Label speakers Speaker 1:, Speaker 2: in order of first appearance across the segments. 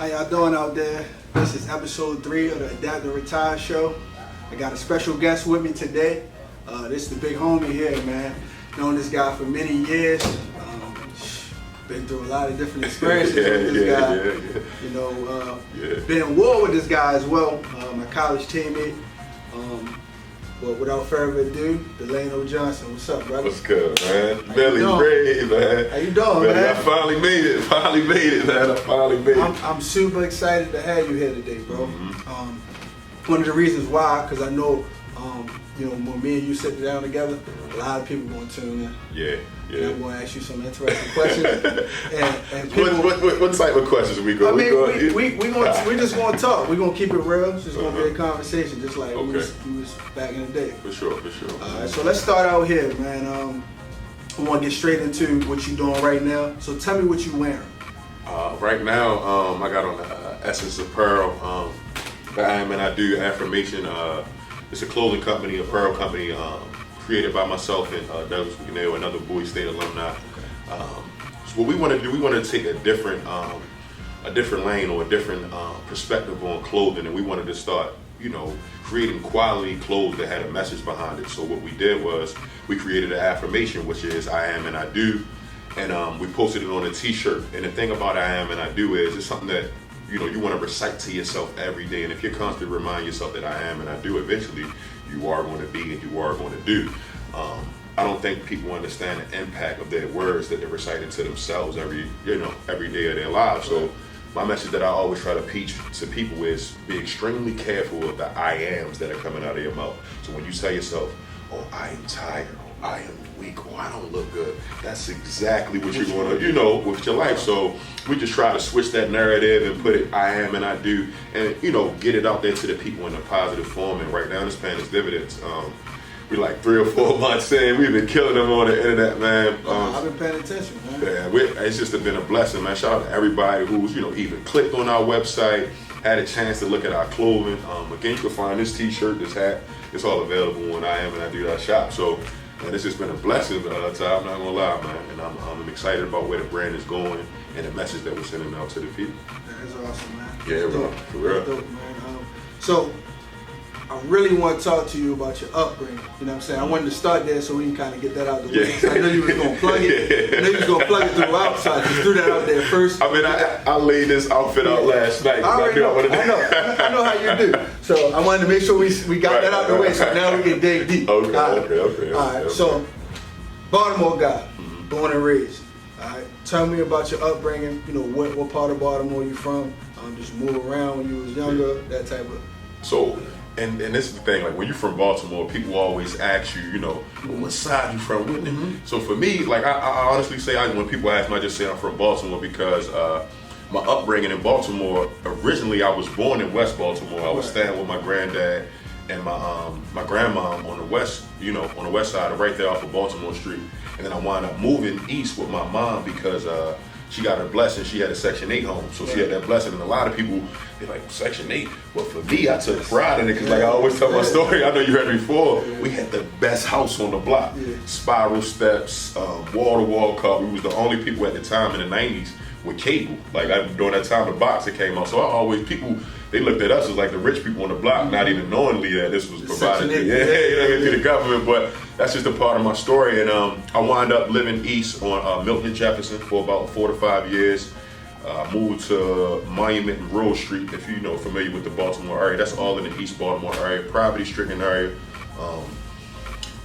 Speaker 1: How y'all doing out there? This is episode 3 of the Adapt and Retire show. I got a special guest with me today. This is the big homie here, man. Known this guy for many years. Been through a lot of different experiences with this guy. You know, been in war with this guy as well. My college teammate. But without further ado, Delano Johnson. What's up, brother?
Speaker 2: What's good, man? Belly Ray, man.
Speaker 1: How you doing, man?
Speaker 2: I finally made it. Man. I finally made it.
Speaker 1: I'm super excited to have you here today, bro. One of the reasons why, because I know, you know, when me and you sit down together, a lot of people going to tune in.
Speaker 2: Yeah.
Speaker 1: And I'm going to ask you some interesting questions. and people,
Speaker 2: what type of questions we go?
Speaker 1: I mean, we just going to talk. We're going to keep it real. It's just going to be a conversation, just like we was back in the day.
Speaker 2: For sure.
Speaker 1: All right, so let's start out here, man. I want to get straight into what you're doing right now. So tell me what you're wearing.
Speaker 2: Right now, I got on the Essence Apparel. I do affirmation. It's a clothing company, apparel company, created by myself and Douglas McNeil, another Bowie State alumni. So what we want to do, we want to take a different lane or a different perspective on clothing, and we wanted to start, you know, creating quality clothes that had a message behind it. So what we did was we created an affirmation, which is I am and I do, and we posted it on a T-shirt. And the thing about I am and I do is it's something that, you know, you want to recite to yourself every day, and if you're constantly remind yourself that I am and I do, eventually you are going to be and you are going to do. I don't think people understand the impact of their words that they're reciting to themselves every day of their lives. So my message that I always try to preach to people is be extremely careful of the I ams that are coming out of your mouth. So when you tell yourself, oh, I am tired, or I am weak, or I don't look good, that's exactly what you're going to, you know, with your life. So we just try to switch that narrative and put it I am and I do, and, you know, get it out there to the people in a positive form. And right now it's paying its dividends. We're like 3 or 4 months in, we've been killing them on the internet, man.
Speaker 1: I've been paying attention, man.
Speaker 2: Yeah, it's just been a blessing, man. Shout out to everybody who's, you know, even clicked on our website, had a chance to look at our clothing. Again, you can find this T-shirt, this hat, it's all available on I am and I do shop. So, man, it's just been a blessing, I'm not gonna lie, man. And I'm excited about where the brand is going and the message that we're sending out to the people.
Speaker 1: That is awesome, man.
Speaker 2: Yeah, bro, for real.
Speaker 1: Dope, man. So, I really want to talk to you about your upbringing. You know what I'm saying? I wanted to start there so we can kind of get that out the way. I know you was going to plug it. I know you was going to plug it throughout, so I just threw that out there first.
Speaker 2: I mean, I laid this outfit out last night.
Speaker 1: I know how you do. So I wanted to make sure we got that out the way, so now we can dig deep.
Speaker 2: Okay.
Speaker 1: All right, so Baltimore guy, born and raised. All right, tell me about your upbringing. You know, what part of Baltimore you from? Just move around when you was younger, that type of.
Speaker 2: So. And this is the thing, like when you're from Baltimore, people always ask you, you know, what side you from? So for me, like I honestly say, when people ask me, I just say I'm from Baltimore because my upbringing in Baltimore, originally I was born in West Baltimore. I was staying with my granddad and my grandma on the west, you know, on the west side, right there off of Baltimore Street. And then I wound up moving east with my mom because she got her blessing. She had a Section 8 home, so she had that blessing. And a lot of people, they're like, Section 8? But for me, I took pride in it because like I always tell my story, I know you heard it before, we had the best house on the block. Spiral steps, wall-to-wall cover. We was the only people at the time in the 90s with cable. Like during that time, the boxer came out. So they looked at us as like the rich people on the block, not even knowingly that this was provided to the government. But that's just a part of my story. And I wound up living east on Milton and Jefferson for about 4 to 5 years. Moved to Monument and Rose Street, if you know, familiar with the Baltimore area. That's all in the East Baltimore area, poverty-stricken area.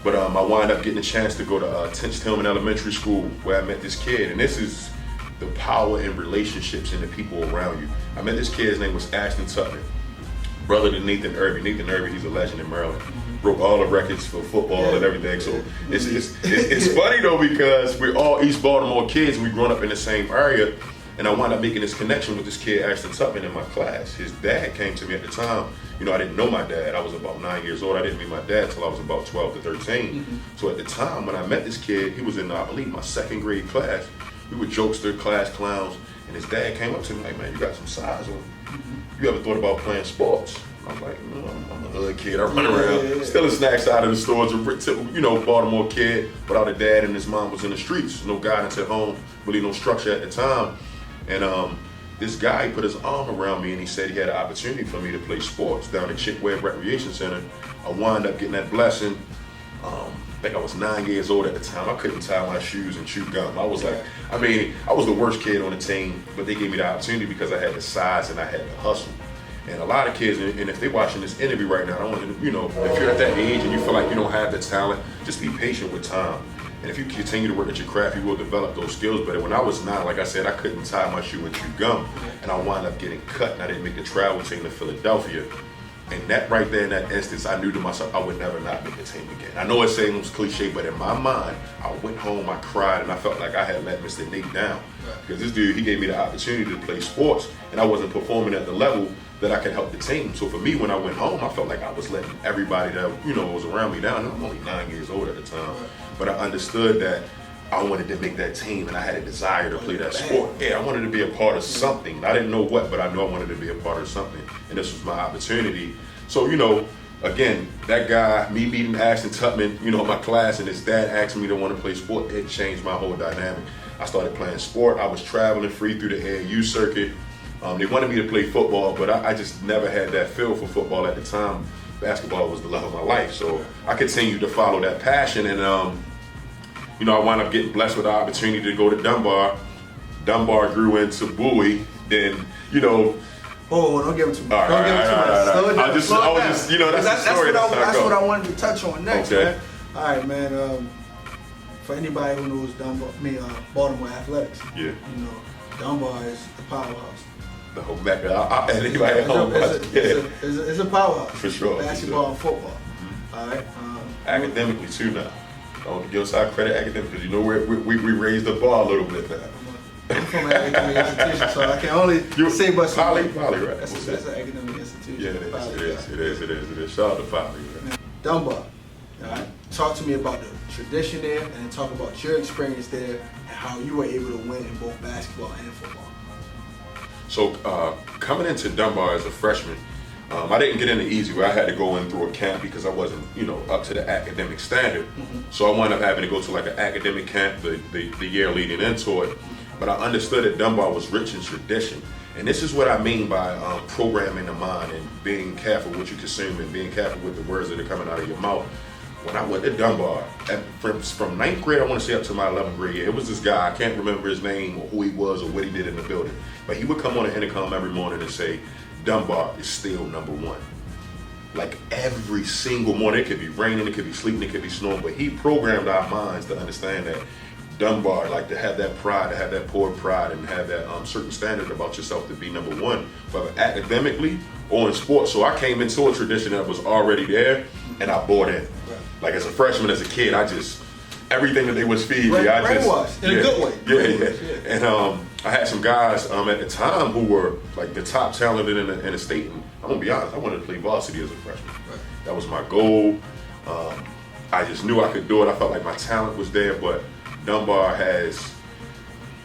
Speaker 2: But I wound up getting a chance to go to Tillman Elementary School, where I met this kid. And this is the power in relationships and the people around you. I met this kid, his name was Ashton Tubman, brother to Nathan Irby. Nathan Irby, he's a legend in Maryland. Broke all the records for football and everything. So it's funny though because we're all East Baltimore kids and we grown up in the same area. And I wound up making this connection with this kid, Ashton Tubman, in my class. His dad came to me at the time. You know, I didn't know my dad. I was about 9 years old. I didn't meet my dad till I was about 12 to 13. So at the time when I met this kid, he was in, I believe, my 2nd grade class. We were jokester, class clowns. And his dad came up to me like, man, you got some size on you. You ever thought about playing sports? I was like, no, I'm a hood kid. I run around, stealing snacks out of the stores, you know, Baltimore kid, without a dad, and his mom was in the streets. No guidance at home, really no structure at the time. And this guy put his arm around me and he said he had an opportunity for me to play sports down at Chick Webb Recreation Center. I wound up getting that blessing. I think I was 9 years old at the time. I couldn't tie my shoes and chew gum. I was like, I was the worst kid on the team, but they gave me the opportunity because I had the size and I had the hustle. And a lot of kids, and if they're watching this interview right now, I want to, if you're at that age and you feel like you don't have the talent, just be patient with time. And if you continue to work at your craft, you will develop those skills. But when I was 9, like I said, I couldn't tie my shoe and chew gum. And I wound up getting cut and I didn't make the travel team to Philadelphia. And that right there in that instance, I knew to myself, I would never not make the team again. I know it seems cliche, but in my mind, I went home, I cried, and I felt like I had let Mr. Nate down. Because this dude, he gave me the opportunity to play sports, and I wasn't performing at the level that I could help the team. So for me, when I went home, I felt like I was letting everybody that, was around me down. And I'm only 9 years old at the time. But I understood that I wanted to make that team, and I had a desire to play that sport. Yeah, I wanted to be a part of something. I didn't know what, but I knew I wanted to be a part of something, and this was my opportunity. So, again, that guy, me meeting Ashton Tubman, my class, and his dad asking me to want to play sport, it changed my whole dynamic. I started playing sport. I was traveling free through the AAU circuit. They wanted me to play football, but I just never had that feel for football at the time. Basketball was the love of my life, so I continued to follow that passion, and I wound up getting blessed with the opportunity to go to Dunbar. Dunbar grew into Bowie. Then,
Speaker 1: Oh, don't give him too much.
Speaker 2: All right. That's the story.
Speaker 1: That's what I wanted to touch on next,
Speaker 2: okay.
Speaker 1: man. All right, man. For anybody who knows Baltimore Athletics, Dunbar is the powerhouse.
Speaker 2: The whole Mecca. Anybody at home?
Speaker 1: It's a powerhouse.
Speaker 2: For sure.
Speaker 1: Basketball and football. All right.
Speaker 2: Academically too now. Don't give us our credit academically. We raised the bar a little bit now.
Speaker 1: I'm from an academic institution, so I can only say but
Speaker 2: Poly, right?
Speaker 1: That's an academic institution.
Speaker 2: Yeah, it is. Shout out to Poly. Right?
Speaker 1: Dunbar, all right. Talk to me about the tradition there, and then talk about your experience there and how you were able to win in both basketball and football.
Speaker 2: So coming into Dunbar as a freshman, I didn't get in the easy way. I had to go in through a camp because I wasn't, up to the academic standard. Mm-hmm. So I wound up having to go to like an academic camp the year leading into it. But I understood that Dunbar was rich in tradition. And this is what I mean by programming the mind and being careful what you consume and being careful with the words that are coming out of your mouth. When I went to Dunbar, from 9th grade, I want to say up to my 11th grade year, it was this guy, I can't remember his name or who he was or what he did in the building, but he would come on the intercom every morning and say, Dunbar is still number one. Like every single morning, it could be raining, it could be sleeting, it could be snowing, but he programmed our minds to understand that Dunbar, like to have that pride, to have that poor pride, and have that certain standard about yourself to be number one, whether academically or in sports. So I came into a tradition that was already there, and I bought in. Like as a freshman, as a kid, everything that they was feeding me,
Speaker 1: brainwashed in a good way.
Speaker 2: Yeah. And I had some guys at the time who were like the top talented in the state. And I'm gonna be honest, I wanted to play varsity as a freshman. Right. That was my goal. I just knew I could do it. I felt like my talent was there, but Dunbar has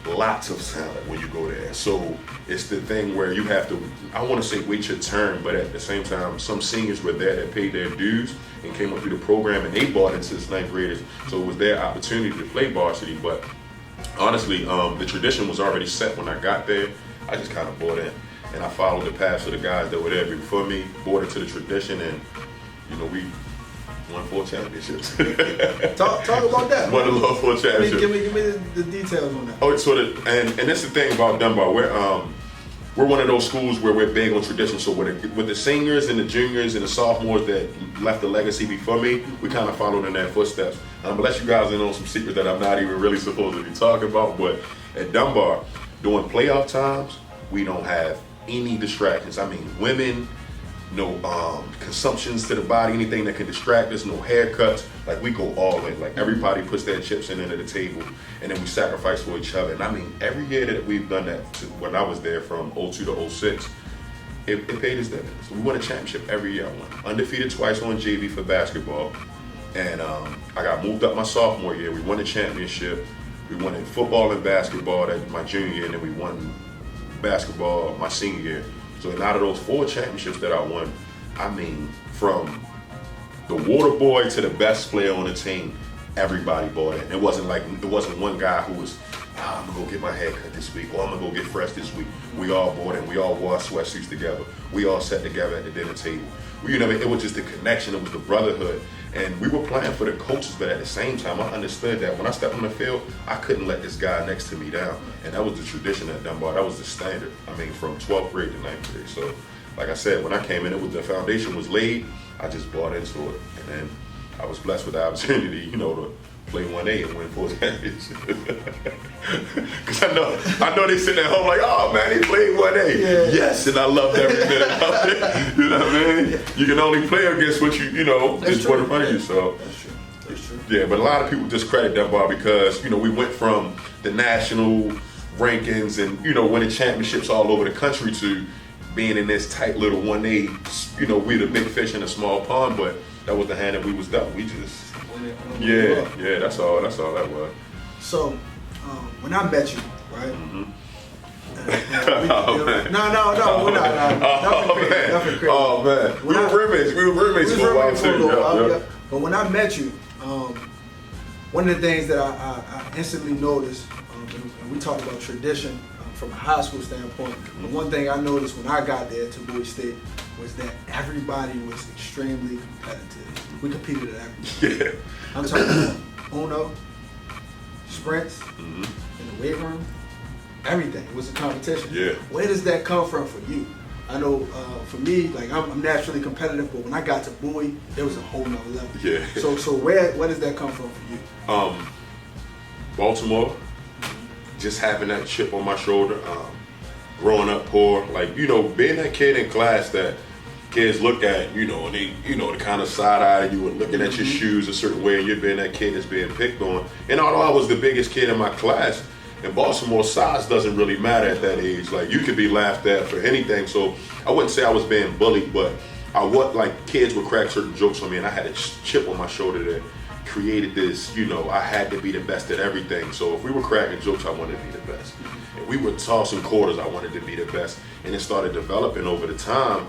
Speaker 2: lots of talent when you go there. So it's the thing where you have to, I want to say wait your turn, but at the same time, some seniors were there that paid their dues and came up through the program, and they bought into the 9th graders. So it was their opportunity to play varsity. But honestly, the tradition was already set when I got there. I just kind of bought in, and I followed the paths of the guys that were there before me, bought into the tradition, and we won 4 championships.
Speaker 1: Talk about that.
Speaker 2: Won the Lord 4 championships.
Speaker 1: Give me the details on that.
Speaker 2: Oh, and that's the thing about Dunbar. We're one of those schools where we're big on tradition. So with the seniors and the juniors and the sophomores that left a legacy before me, we kind of followed in their footsteps. I'm gonna let you guys in on some secrets that I'm not even really supposed to be talking about. But at Dunbar, during playoff times, we don't have any distractions. I mean, women, no consumptions to the body, anything that can distract us, no haircuts. Like we go all in. Like everybody puts their chips in into the table, and then we sacrifice for each other. And I mean, every year that we've done that, when I was there from 02 to 06, it paid us dividends. We won a championship every year. I won undefeated twice on JV for basketball, and I got moved up my sophomore year. We won a championship. We won in football and basketball that my junior year, and then we won basketball my senior year. So out of those 4 championships that I won, I mean, from the water boy to the best player on the team, everybody bought it. It wasn't one guy who was I'm gonna go get my hair cut this week, or I'm gonna go get fresh this week. We all bought in, we all wore our sweatsuits together. We all sat together at the dinner table. It was just the connection, it was the brotherhood. And we were playing for the coaches, but at the same time, I understood that when I stepped on the field, I couldn't let this guy next to me down. And that was the tradition at Dunbar, that was the standard. From 12th grade to 9th grade. So, like I said, when I came in, the foundation was laid, I just bought into it. And then I was blessed with the opportunity, to play 1A and win 4 championships. Because I know they sitting at home like, oh man, he played 1A. Yeah. Yes, and I loved every minute of it. You know what I mean? You can only play against what just put in front of you. So
Speaker 1: That's true.
Speaker 2: Yeah, but a lot of people discredit Dunbar because, we went from the national rankings and, winning championships all over the country to being in this tight little 1A, we the big fish in a small pond, but that was the hand that we was dealt. We just, yeah, that's all that was.
Speaker 1: So, when I met you, right?
Speaker 2: Mm-hmm.
Speaker 1: No, we're not. Nothing crazy.
Speaker 2: Oh man, we were roommates for a while too.
Speaker 1: But when I met you, one of the things that I instantly noticed, and we talked about tradition from a high school standpoint, but one thing I noticed when I got there to Bowie State was that everybody was extremely competitive. We competed at everything.
Speaker 2: Yeah.
Speaker 1: I'm talking about Uno, sprints, in the weight room, everything. It was a competition.
Speaker 2: Yeah.
Speaker 1: Where does that come from for you? I know for me, like I'm naturally competitive, but when I got to Bowie, it was a whole nother level.
Speaker 2: Yeah.
Speaker 1: So where does that come from for you?
Speaker 2: Baltimore, just having that chip on my shoulder, growing up poor, being that kid in class that kids look at, and they kind of side eye you and looking at your shoes a certain way, and you're being that kid that's being picked on. And although I was the biggest kid in my class, in Baltimore, size doesn't really matter at that age. You could be laughed at for anything. So I wouldn't say I was being bullied, but kids would crack certain jokes on me, and I had a chip on my shoulder that created this, I had to be the best at everything. So if we were cracking jokes, I wanted to be the best. If we were tossing quarters, I wanted to be the best. And it started developing over the time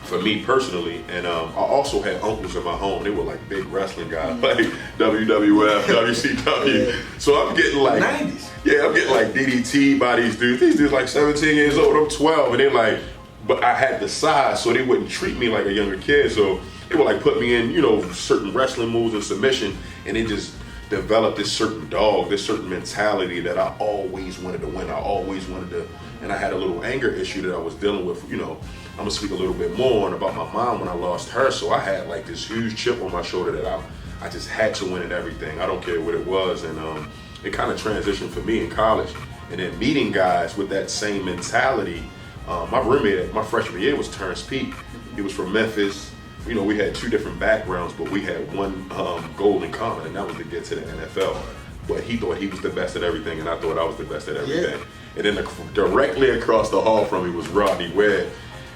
Speaker 2: for me personally. And I also had uncles in my home. They were like big wrestling guys, like WWF, WCW.
Speaker 1: Yeah.
Speaker 2: So I'm getting
Speaker 1: 90s.
Speaker 2: Yeah, I'm getting DDT by these dudes. These dudes 17 years old, I'm 12, and they're but I had the size, so they wouldn't treat me like a younger kid. So they would put me in, certain wrestling moves and submission, and it just developed this certain this certain mentality that I always wanted to win. I always wanted to, and I had a little anger issue that I was dealing with. I'm gonna speak a little bit more on about my mom when I lost her. So I had this huge chip on my shoulder that I just had to win at everything. I don't care what it was, and it kind of transitioned for me in college, and then meeting guys with that same mentality. My roommate at my freshman year was Terrence Pete. He was from Memphis. We had 2 different backgrounds, but we had one goal in common, and that was to get to the NFL. But he thought he was the best at everything, and I thought I was the best at everything. Yeah. And then directly across the hall from me was Rodney Webb,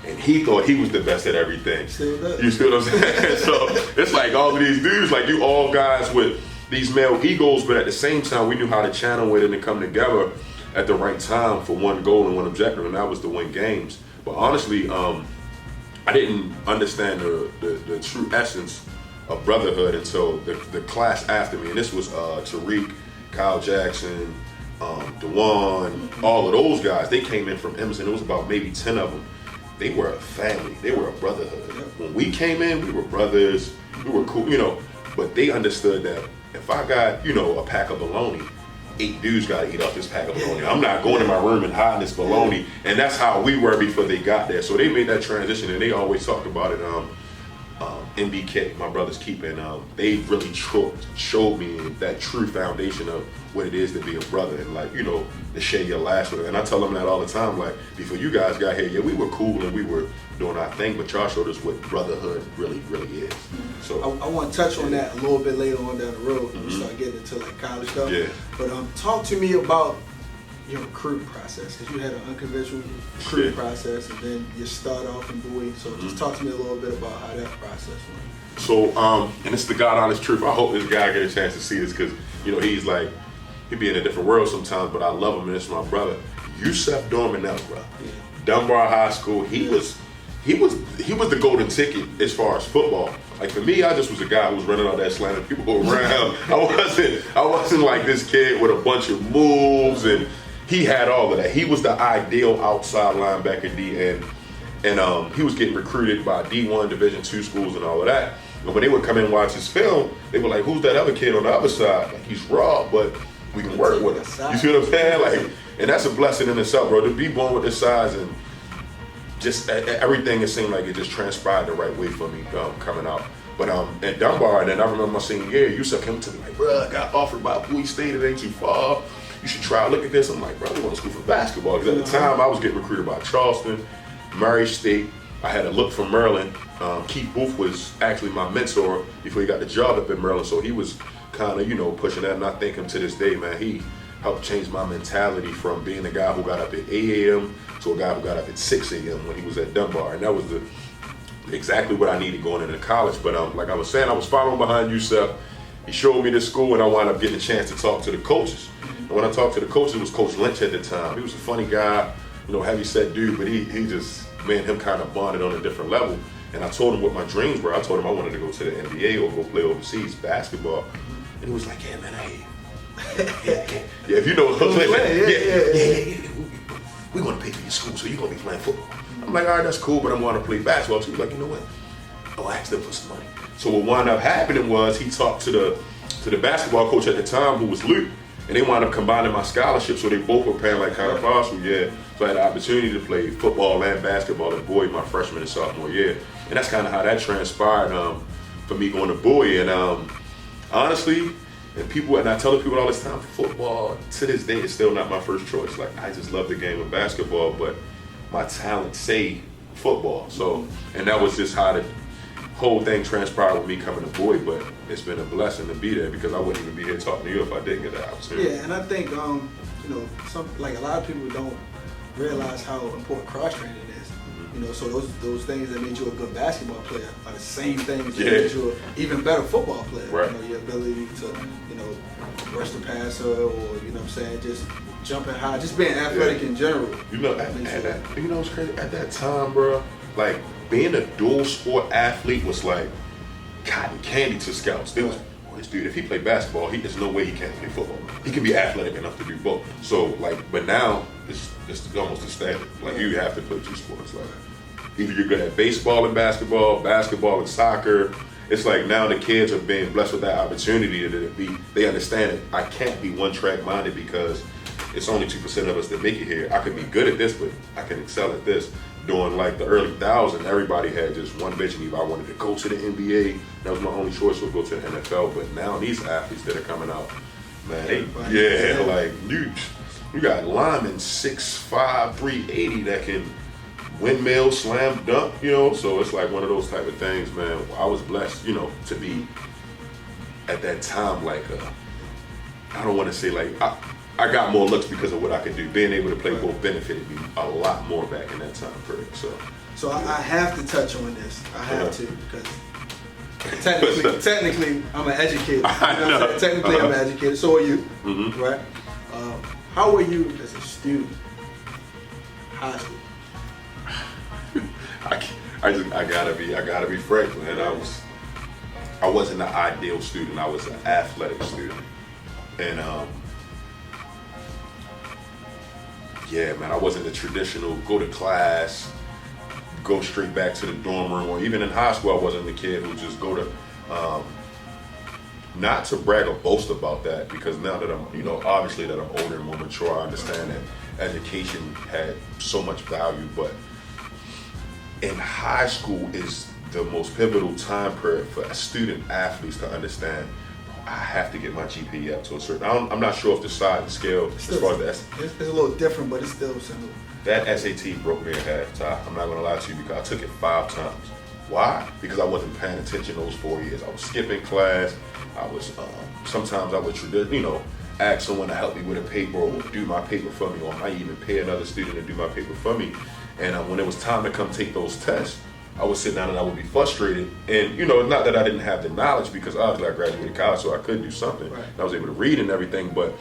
Speaker 2: and he thought he was the best at everything.
Speaker 1: Still does.
Speaker 2: You see what I'm saying? So it's all of these dudes, you all guys with these male egos, but at the same time, we knew how to channel it and to come together at the right time for one goal and one objective, and that was to win games. But honestly, I didn't understand the true essence of brotherhood until the class after me, and this was Tariq, Kyle Jackson, DeJuan, all of those guys. They came in from Emerson. It was about maybe 10 of them. They were a family. They were a brotherhood. When we came in, we were brothers. We were cool, but they understood that if I got, a pack of bologna, 8 dudes got to eat off this pack of bologna. I'm not going in my room and hiding this bologna. And that's how we were before they got there. So they made that transition, and they always talked about it. MBK, my brother's keeper, and they really showed me that true foundation of what it is to be a brother, and to share your last with it. And I tell them that all the time, before you guys got here, we were cool and we were doing our thing, but y'all showed us what brotherhood really, really is. So
Speaker 1: I want to touch on that a little bit later on down the road when we start getting into college stuff.
Speaker 2: Yeah.
Speaker 1: But talk to me about your recruiting process, because you had an unconventional recruiting process, and then you start off in Bowie. So just talk to me a little bit about how that process went.
Speaker 2: So, and it's the God honest truth. I hope this guy get a chance to see this, because he be in a different world sometimes, but I love him, and it's my brother. Yusef Dormanel, bro. Yeah. Dunbar High School. He was the golden ticket as far as football. Like for me, I just was a guy who was running all that slamming people around. I wasn't like this kid with a bunch of moves, and he had all of that. He was the ideal outside linebacker D, and he was getting recruited by D1 Division II schools and all of that. And when they would come in and watch his film, they were like, "Who's that other kid on the other side? Like he's raw, but we can work with him." You see what I'm saying? Like, and that's a blessing in itself, bro. To be born with this size and just everything, it seemed like it just transpired the right way for me coming out. But at Dunbar, and then I remember my senior year, Yusuf came to me like, "Bro, I got offered by Bowie State. It ain't too far. You should try. Look at this." I'm like, "Bro, I want to school for basketball." Because at the time, I was getting recruited by Charleston, Murray State. I had a look from Maryland. Keith Booth was actually my mentor before he got the job up in Maryland, so he was kind of, pushing that. And I thank him to this day, man. He helped change my mentality from being a guy who got up at 8 a.m. to a guy who got up at 6 a.m. when he was at Dunbar. And that was exactly what I needed going into college. But like I was saying, I was following behind Yusuf. He showed me the school, and I wound up getting a chance to talk to the coaches. And when I talked to the coaches, it was Coach Lynch at the time. He was a funny guy, heavy-set dude, but he just, man, him kind of bonded on a different level. And I told him what my dreams were. I told him I wanted to go to the NBA or go play overseas basketball. And he was like, "Yeah, man, yeah, if you know, we want to pay for your school, so you're going to be playing football." I'm like, "All right, that's cool, but I'm going to play basketball too." He's like, "You know what? I'll ask them for some money." So what wound up happening was he talked to the basketball coach at the time, who was Luke, and they wound up combining my scholarship, so they both were paying like kind of partial, yeah. So I had the opportunity to play football and basketball at Bowie my freshman and sophomore year. And that's kind of how that transpired for me going to Bowie. And honestly, and I tell the people all this time, football to this day is still not my first choice. Like, I just love the game of basketball, but my talent say football. So, and that was just how the whole thing transpired with me coming to Bowie. But it's been a blessing to be there, because I wouldn't even be here talking to you if I didn't get that opportunity.
Speaker 1: Yeah, and I think a lot of people don't realize how important cross training is. So those things that made you a good basketball player are the same things that made you an even better football player.
Speaker 2: Right.
Speaker 1: Your ability to, rush the passer, or just jumping high, just being athletic in general.
Speaker 2: It's crazy. At that time, bro, like being a dual sport athlete was like cotton candy to scouts. They was, "This dude, if he played basketball, there's no way he can't play football. He can be athletic enough to do both." So but now it's almost a standard. Like, you have to play two sports. Like, either you're good at baseball and basketball and soccer. It's like now the kids are being blessed with that opportunity they understand that I can't be one-track minded, because it's only 2% of us that make it here. I could be good at this, but I can excel at this. During like the early 2000s, everybody had just one vision. Either I wanted to go to the NBA, that was my only choice, or go to the NFL. But now these athletes that are coming out, man, you got linemen 6'5", 380 that can windmill, slam dunk, so it's like one of those type of things, man. I was blessed, to be at that time, like, I don't want to say like, I got more looks because of what I could do. Being able to play both benefited me a lot more back in that time period. So
Speaker 1: I have to touch on this. I have to, because technically I'm an educator. Technically I'm an educator. So are you, right? How were you as a student, high school?
Speaker 2: I gotta be frank, man. I wasn't an ideal student. I was an athletic student, and man, I wasn't the traditional go to class, go straight back to the dorm room, or even in high school, I wasn't the kid who just go to. Not to brag or boast about that, because now that I'm, obviously that I'm older and more mature, I understand that education had so much value, but in high school is the most pivotal time period for student athletes to understand, I have to get my GPA up to a certain, I'm not sure if the sliding scale, as far as
Speaker 1: it's a little different, but it's still similar.
Speaker 2: That SAT broke me in half, Ty. I'm not gonna lie to you, because I took it 5 times. Why? Because I wasn't paying attention those 4 years. I was skipping class. I was, sometimes I would, ask someone to help me with a paper, or do my paper for me, or I might even pay another student to do my paper for me. And when it was time to come take those tests, I would sit down and I would be frustrated. And, not that I didn't have the knowledge, because obviously I graduated college, so I could do something. Right. I was able to read and everything, but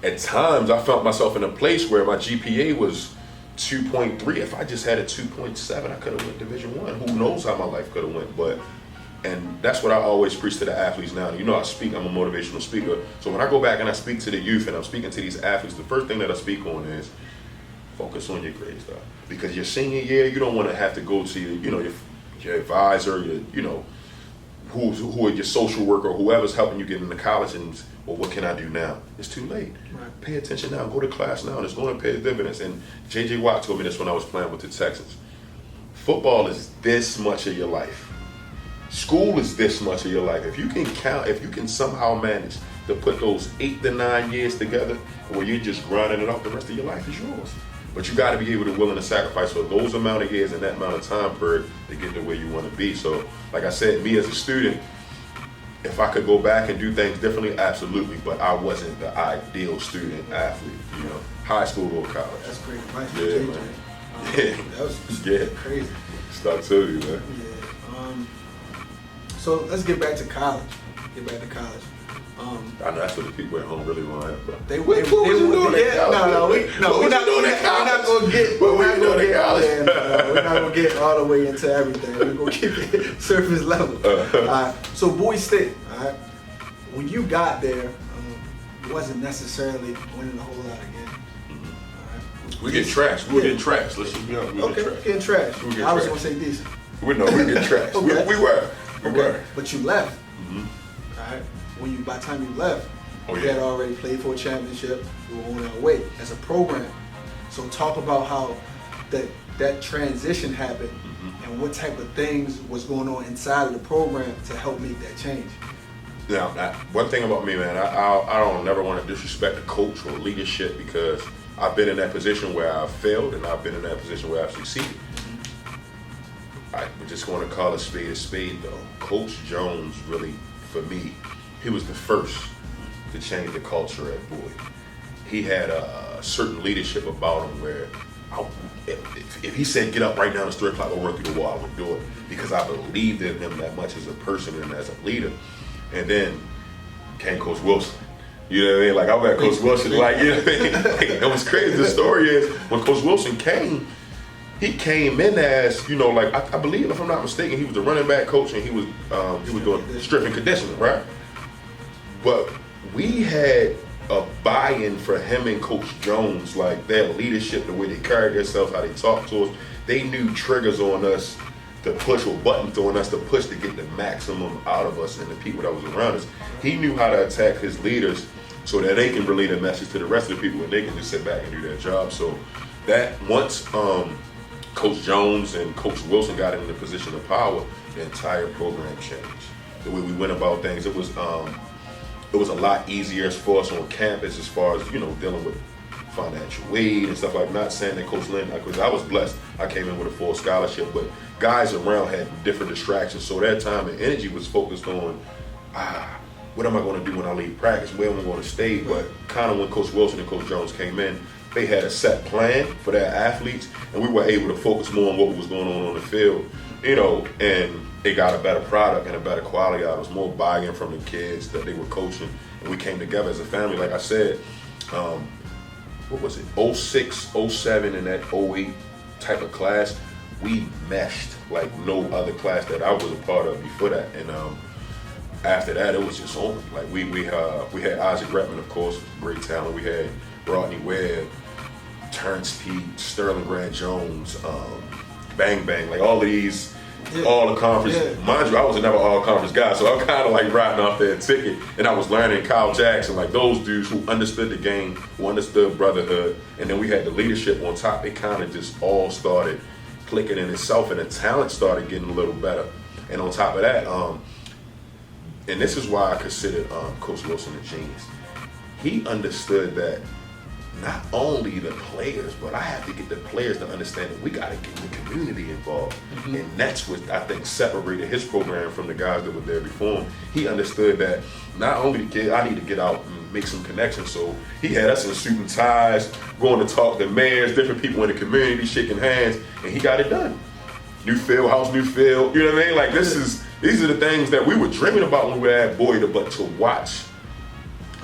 Speaker 2: at times I felt myself in a place where my GPA was 2.3. If I just had a 2.7, I could have went Division I. Who knows how my life could have went, but And that's what I always preach to the athletes now. You know, I speak, I'm a motivational speaker. So when I go back and I speak to the youth and I'm speaking to these athletes, the first thing that I speak on is focus on your grades, though. Because your senior year, you don't want to have to go to your advisor, who are your social worker, or whoever's helping you get into college, and well, what can I do now? It's too late. Right. Pay attention now. Go to class now, and it's going to pay dividends. And J.J. Watt told me this when I was playing with the Texans. Football is this much of your life. School is this much of your life. If you can somehow manage to put those 8 to 9 years together where you're just grinding it out, the rest of your life is yours. But you got to be able to willing to sacrifice for those amount of years and that amount of time period to get to where you want to be. So, like I said, me as a student, if I could go back and do things differently, absolutely. But I wasn't the ideal student athlete, high school or college.
Speaker 1: That's great advice.
Speaker 2: Yeah, man.
Speaker 1: That was crazy.
Speaker 2: Stuck to you, man.
Speaker 1: Yeah. So let's get back to college.
Speaker 2: I know that's what the people at home really want. But
Speaker 1: We're not gonna get all the way into everything. We're gonna keep it surface level. All right. So Bowie State, all right. When you got there, it wasn't necessarily winning a whole lot again.
Speaker 2: We get trashed. We were getting trashed. Let's just be honest.
Speaker 1: Getting trashed. I was gonna say decent.
Speaker 2: We get trashed.
Speaker 1: Okay.
Speaker 2: We were.
Speaker 1: But you left. All right. By the time you left, we had already played for a championship. We were on our way as a program. So talk about how that transition happened and what type of things was going on inside of the program to help make that change.
Speaker 2: Now, one thing about me, man, I don't never want to disrespect a coach or leadership, because I've been in that position where I've failed and I've been in that position where I've succeeded. I'm just going to call a spade though. Coach Jones really, for me, he was the first to change the culture at Bowie. He had a certain leadership about him where if he said, get up right now, it's 3 o'clock, I'll run through the wall, I would do it, because I believed in him that much as a person and as a leader. And then came Coach Wilson. You know what I mean? Like, I met Coach Wilson, like, you know what I mean? It was crazy. The story is, when Coach Wilson came, he came in as, like, I believe, if I'm not mistaken, he was the running back coach, and he was doing strength and conditioning, right? But we had a buy-in for him and Coach Jones, like their leadership, the way they carried themselves, how they talked to us. They knew triggers on us to push, or buttons on us to push to get the maximum out of us and the people that was around us. He knew how to attack his leaders so that they can relay the message to the rest of the people and they can just sit back and do their job. So that once Coach Jones and Coach Wilson got in the position of power, the entire program changed. The way we went about things, it was a lot easier for us on campus as far as, dealing with financial aid and stuff like that. Not saying that Coach Lynn, because I was blessed, I came in with a full scholarship, but guys around had different distractions. So that time and energy was focused on, what am I going to do when I leave practice? Where am I going to stay? But kind of when Coach Wilson and Coach Jones came in, they had a set plan for their athletes, and we were able to focus more on what was going on the field, and it got a better product and a better quality out. It was more buy-in from the kids that they were coaching, and we came together as a family. Like I said, what was it, 06, 07, and that 08 type of class, we meshed like no other class that I was a part of before that. And after that, it was just on. Like we had Isaac Redman, of course, great talent. We had Rodney Webb, Terrence Pete, Sterling Grant Jones, Bang Bang, like all of these. Yeah. All the conference, mind you, I was never all conference guy, so I'm kind of like riding off that ticket, and I was learning Kyle Jackson, like those dudes who understood the game, who understood brotherhood, and then we had the leadership on top. It kind of just all started clicking in itself, and the talent started getting a little better. And on top of that, and this is why I considered Coach Wilson a genius. He understood that not only the players, but I have to get the players to understand that we got to get the community involved. And that's what I think separated his program from the guys that were there before him. He understood that not only I need to get out and make some connections, so he had us in suit and ties, going to talk to mayors, different people in the community, shaking hands, and he got it done. New field, house, new field, you know what I mean? Like these are the things that we were dreaming about when we were at Bowie, but to watch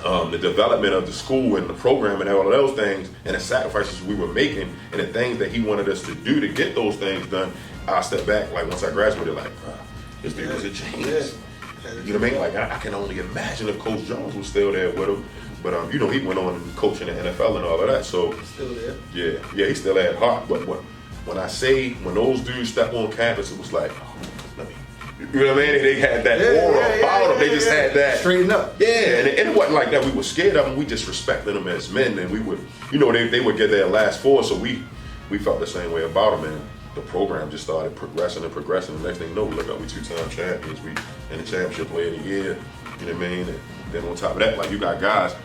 Speaker 2: the development of the school and the program and all of those things and the sacrifices we were making and the things that he wanted us to do to get those things done, I stepped back, like once I graduated, like, His name was a James.
Speaker 1: Yeah.
Speaker 2: You know what I mean? Like I can only imagine if Coach Jones was still there with him. But he went on and coaching the NFL and all of that. So
Speaker 1: still there.
Speaker 2: Yeah, he still had heart. But when those dudes step on campus, it was like, let me. You know what I mean? They had that aura about them. They just had that.
Speaker 1: Straighten up.
Speaker 2: Yeah, and it wasn't like that. We were scared of them. We just respected them as men, and we would, they would get their last four. So we felt the same way about them, and the program just started progressing and progressing. The next thing you know, we look up, we 2-time champions. We in the championship player of the year. You know what I mean? And then on top of that, like you got guys,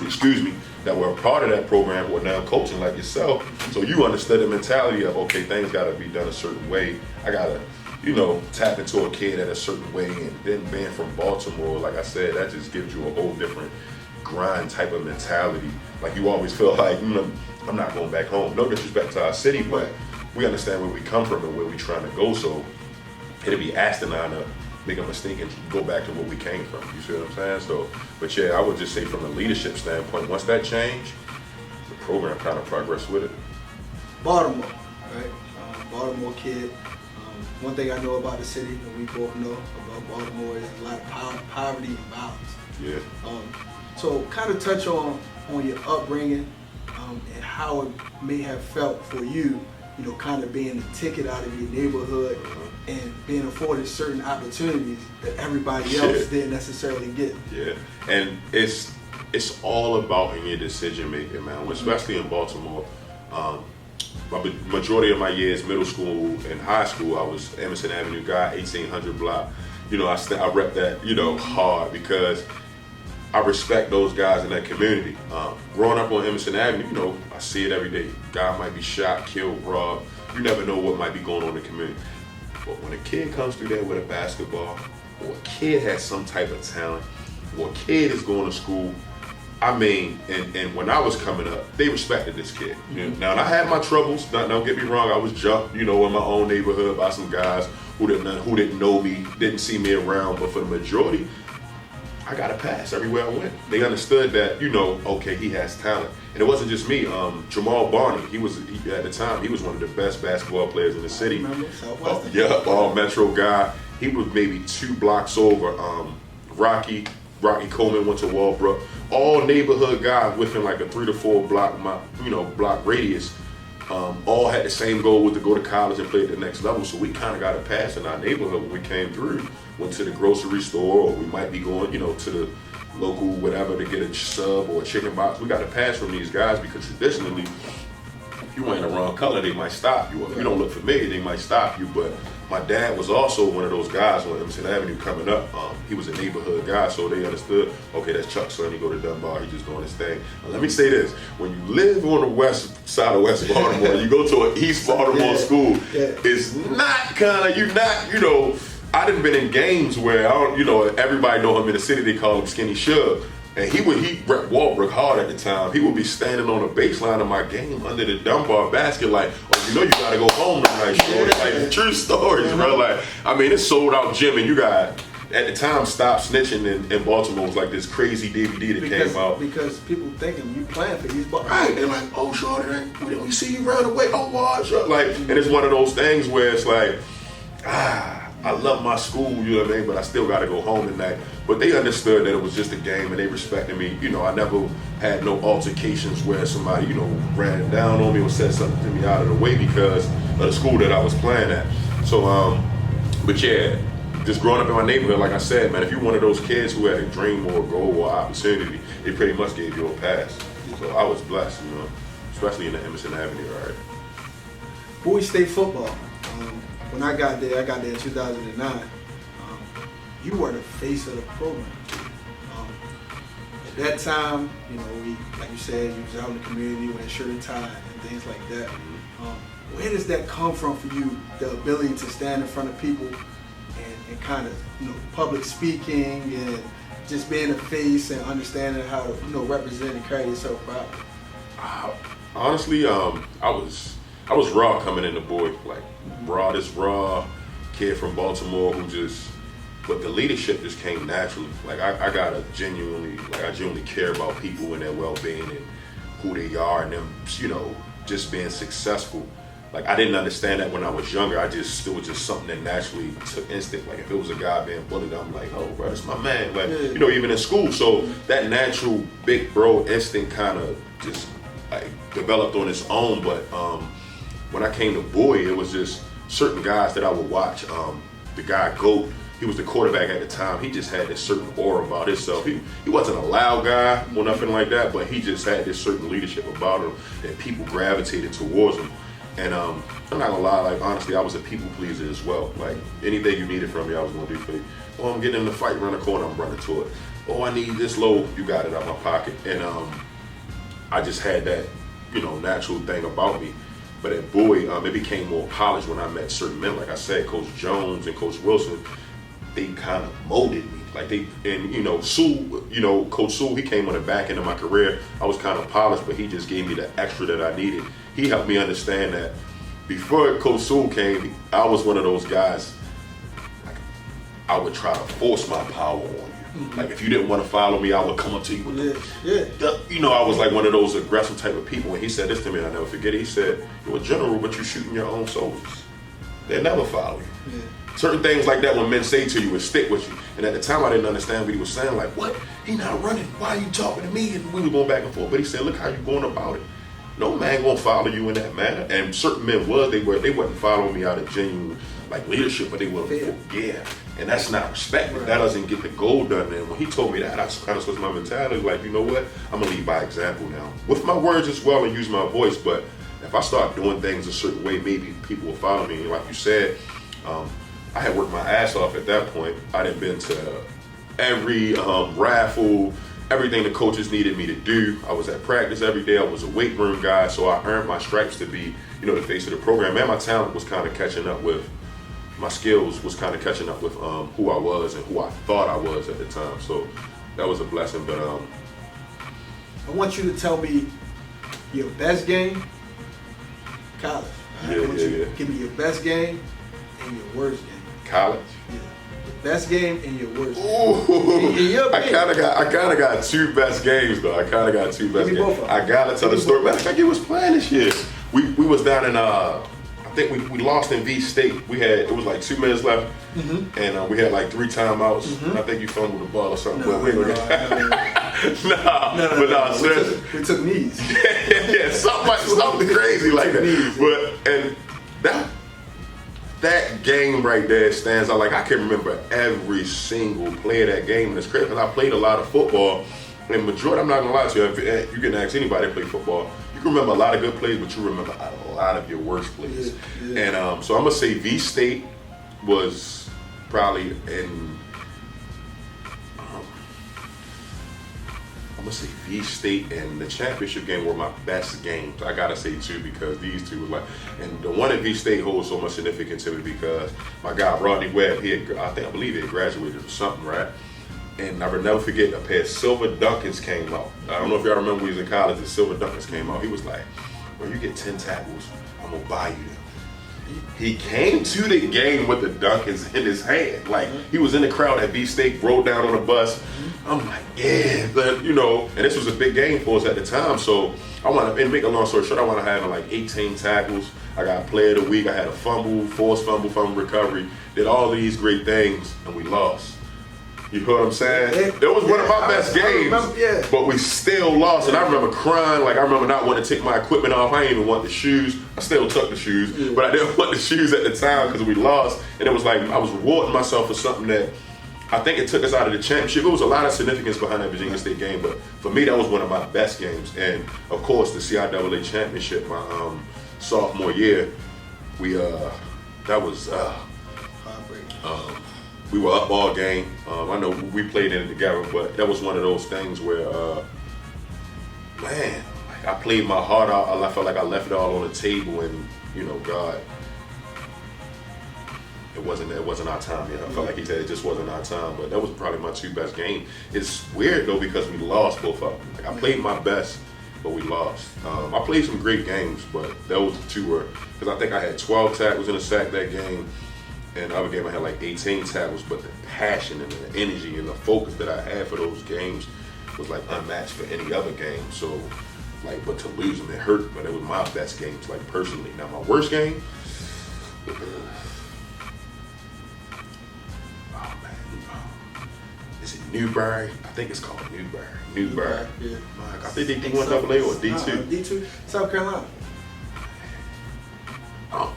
Speaker 2: excuse me, that were a part of that program who are now coaching like yourself. So you understood the mentality of, okay, things got to be done a certain way. I got to, tap into a kid at a certain way. And then being from Baltimore, like I said, that just gives you a whole different grind type of mentality. Like you always feel like, I'm not going back home. No disrespect to our city, but we understand where we come from and where we're trying to go. So it'd be asinine to make a mistake and go back to where we came from. You see what I'm saying? So, but yeah, I would just say from a leadership standpoint, once that changed, the program kind of progressed with it.
Speaker 1: Baltimore, right? Baltimore kid. One thing I know about the city, and we both know about Baltimore, is a lot of poverty and violence.
Speaker 2: Yeah.
Speaker 1: So kind of touch on your upbringing and how it may have felt for you, kind of being the ticket out of your neighborhood and being afforded certain opportunities that everybody else didn't necessarily get.
Speaker 2: Yeah, and it's all about in your decision making, man. Especially in Baltimore. Majority of my years, middle school and high school, I was Emerson Avenue guy, 1800 block. I rep that, hard because I respect those guys in that community. Growing up on Emerson Avenue, I see it every day. Guy might be shot, killed, robbed. You never know what might be going on in the community. But when a kid comes through there with a basketball, or a kid has some type of talent, or a kid is going to school, and when I was coming up, they respected this kid. Now, and I had my troubles. Don't get me wrong. I was jumped, in my own neighborhood by some guys who didn't know me, didn't see me around. But for the majority, I got a pass everywhere I went. They understood that, okay, he has talent. And it wasn't just me. Jamal Barney, at the time, he was one of the best basketball players in the city. All Metro guy. He was maybe 2 blocks over. Rocky Coleman went to Walbrook. All neighborhood guys within like a 3 to 4 block radius. All had the same goal, was to go to college and play at the next level. So we kind of got a pass in our neighborhood when we came through. Went to the grocery store, or we might be going, to the local whatever to get a sub or a chicken box. We got a pass from these guys because traditionally, if you wearing the wrong color, they might stop you. Or if you don't look familiar, they might stop you. But my dad was also one of those guys on Emerson Avenue coming up. He was a neighborhood guy, so they understood, okay, that's Chuck's son, he go to Dunbar, he just doing his thing. Now, let me say this, when you live on the west side of West Baltimore, you go to an East Baltimore school, it's not I done been in games where, everybody know him in the city, they call him Skinny Shug. And he rep Walbrook hard at the time. He would be standing on the baseline of my game under the Dunbar basket like, you gotta go home tonight, shorty. Like, true stories, bro. Like, it's sold out gym, and you got, at the time, Stop Snitching in Baltimore was like this crazy DVD that came out.
Speaker 1: Because people thinking you playing for East Baltimore.
Speaker 2: Right, they're like, oh, shorty, we see you run away, oh, watch. Like, and it's one of those things where it's like, I love my school, you know what I mean, but I still got to go home at night. But they understood that it was just a game, and they respected me. I never had no altercations where somebody, ran down on me or said something to me out of the way because of the school that I was playing at. So, but yeah, just growing up in my neighborhood, like I said, man, if you're one of those kids who had a dream or a goal or opportunity, they pretty much gave you a pass. So I was blessed, especially in the Emerson Avenue area.
Speaker 1: Bowie State football. When I got there in 2009. You were the face of the program. At that time, we, like you said, you was out in the community wearing shirt and tie and things like that. Where does that come from for you, the ability to stand in front of people and kind of, public speaking and just being a face and understanding how to, represent and carry yourself proudly?
Speaker 2: Honestly, I was raw coming in the Bowie, like this raw kid from Baltimore but the leadership just came naturally. Like I genuinely care about people and their well-being and who they are and them, just being successful. like, I didn't understand that when I was younger. It was just something that naturally took instinct. Like, if it was a guy being bullied, I'm like, oh, bro, that's my man. Like, you know, even in school. So that natural big bro instinct kind of just like developed on its own. But when I came to Bowie, it was just certain guys that I would watch. The guy Goat, he was the quarterback at the time. He just had this certain aura about himself. He wasn't a loud guy or nothing like that, but he just had this certain leadership about him that people gravitated towards him. And I'm not gonna lie, like, honestly, I was a people pleaser as well. Like, anything you needed from me, I was gonna do for you. Oh, I'm getting in the fight, run the corner, I'm running to it. Oh, I need this low, you got it out my pocket. And I just had that, you know, natural thing about me. But at Bowie, it became more polished when I met certain men. Like I said, Coach Jones and Coach Wilson, they kind of molded me. Like, you know, Sue, you know, Coach Sue, he came on the back end of my career. I was kind of polished, but he just gave me the extra that I needed. He helped me understand that before Coach Sue came, I was one of those guys, like, I would try to force my power on you. Like, if you didn't want to follow me, I would come up to you with you know, I was like one of those aggressive type of people. And he said this to me, and I'll never forget it. He said, you're a general, but you're shooting your own soldiers. They'll never follow you. Certain things like that when men say to you and stick with you. And at the time, I didn't understand what he was saying. Like, what? He not running. Why are you talking to me? And we were going back and forth. But he said, look how you going about it. No man gonna follow you in that manner. And certain men they wasn't following me out of genuine, like, leadership, but they were, and that's not respect. Right. That doesn't get the goal done. And when he told me that, I kind of switched my mentality. Like, you know what? I'm gonna lead by example now, with my words as well, and use my voice. But if I start doing things a certain way, maybe people will follow me. And like you said, I had worked my ass off at that point. I done been to every raffle, everything the coaches needed me to do. I was at practice every day. I was a weight room guy, so I earned my stripes to be, you know, the face of the program. And my talent was kind of catching up with, my skills was kind of catching up with who I was and who I thought I was at the time. So that was a blessing. But
Speaker 1: I want you to tell me your best game, college. Give me your best game and your worst game.
Speaker 2: College?
Speaker 1: Yeah. Your best game and your worst
Speaker 2: game.
Speaker 1: Ooh.
Speaker 2: I kind of got two best games though. I gotta tell the story. Matter of fact, it was playing this year. We was down in I think we lost in V State. It was like 2 minutes left, and we had like 3 timeouts. And I think you fumbled the ball or something.
Speaker 1: No,
Speaker 2: seriously.
Speaker 1: We took knees.
Speaker 2: yeah, something crazy like that.
Speaker 1: Knees,
Speaker 2: but and that game right there stands out. Like, I can remember every single play of that game. And it's crazy because I played a lot of football. And majority, I'm not gonna lie to you, you can ask anybody that played football. You can remember a lot of good plays, but you remember a lot of your worst plays. And so I'm gonna say V State was probably V State and the championship game were my best games. I gotta say too, because these two were like, and the one at V State holds so much significance to me because my guy Rodney Webb, I believe he had graduated or something, right? And I will never forget, a pair of silver Dunkins came out. I don't know if y'all remember when he was in college, the silver Dunkins came out. He was like, when you get 10 tackles, I'm gonna buy you them. He came to the game with the Dunkins in his hand. Like, he was in the crowd at V State, rode down on the bus. I'm like, yeah, but, you know, and this was a big game for us at the time. So I want to, and make a long story short, I want to have like 18 tackles. I got player of the week. I had a fumble, forced fumble recovery. Did all these great things, and we lost. You know what I'm saying? It was one of my best games, but we still lost. And I remember crying. Like, I remember not wanting to take my equipment off. I didn't even want the shoes. I still took the shoes, but I didn't want the shoes at the time because we lost. And it was like I was rewarding myself for something that I think it took us out of the championship. It was a lot of significance behind that Virginia State game, but for me, that was one of my best games. And of course, the CIAA championship, my sophomore year, we we were up all game. I know we played in it together, but that was one of those things where, man, I played my heart out. I felt like I left it all on the table, and you know, God, it wasn't our time yet. I felt like he said it just wasn't our time. But that was probably my 2 best games. It's weird though because we lost both of them. Like, I played my best, but we lost. I played some great games, but those 2 were, because I think I had 12 tackles in a sack that game. And the other game I had like 18 tackles, but the passion and the energy and the focus that I had for those games was like unmatched for any other game. So Like, but to lose them, it hurt. But it was my best games, like personally. Now my worst game. Oh man, is it Newberry? I think it's called Newberry. Newberry.
Speaker 1: Yeah.
Speaker 2: I think they D1 AA or D2.
Speaker 1: D2, South Carolina.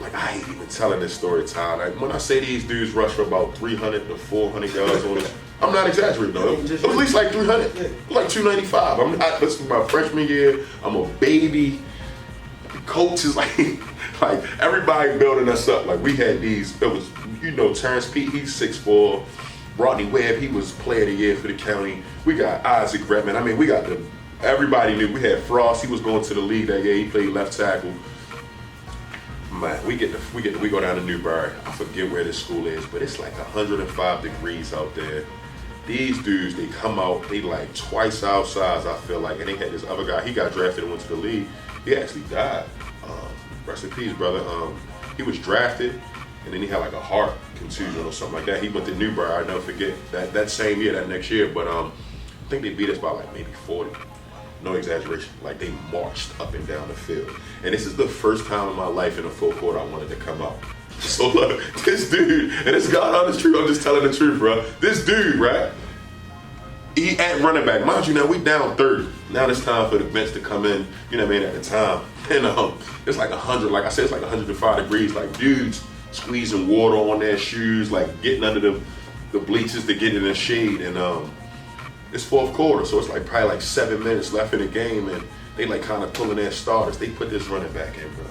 Speaker 2: Like, I ain't even telling this story, Ty. Like, when I say these dudes rush for about 300 to 400 yards on us, I'm not exaggerating, though. It was at least like 300, like 295. This is my freshman year. I'm a baby. The coach is like everybody building us up. Like, we had these, it was, Terrence Pete, he's 6'4". Rodney Webb, he was player of the year for the county. We got Isaac Redman. I mean, we got everybody knew. We had Frost, he was going to the league that year. He played left tackle. Man, we go down to Newberry. I forget where this school is, but it's like 105 degrees out there. These dudes, they come out, they like twice our size, I feel like. And they had this other guy, he got drafted and went to the league. He actually died. Rest in peace, brother. He was drafted, and then he had like a heart contusion or something like that. He went to Newberry. I'll never forget that same year, that next year. But I think they beat us by like maybe 40. No exaggeration. Like, they marched up and down the field. And this is the first time in my life in a full court I wanted to come out. So look, this dude, and it's God honest truth, I'm just telling the truth, bro. This dude, right? He at running back. Mind you, now we down 30. Now it's time for the bench to come in, you know what I mean, at the time. And it's like 100, like I said, it's like 105 degrees. Like, dudes squeezing water on their shoes, like getting under the bleachers to get in the shade. And it's fourth quarter, so it's like probably like 7 minutes left in the game, and they like kind of pulling their starters. They put this running back in, bro.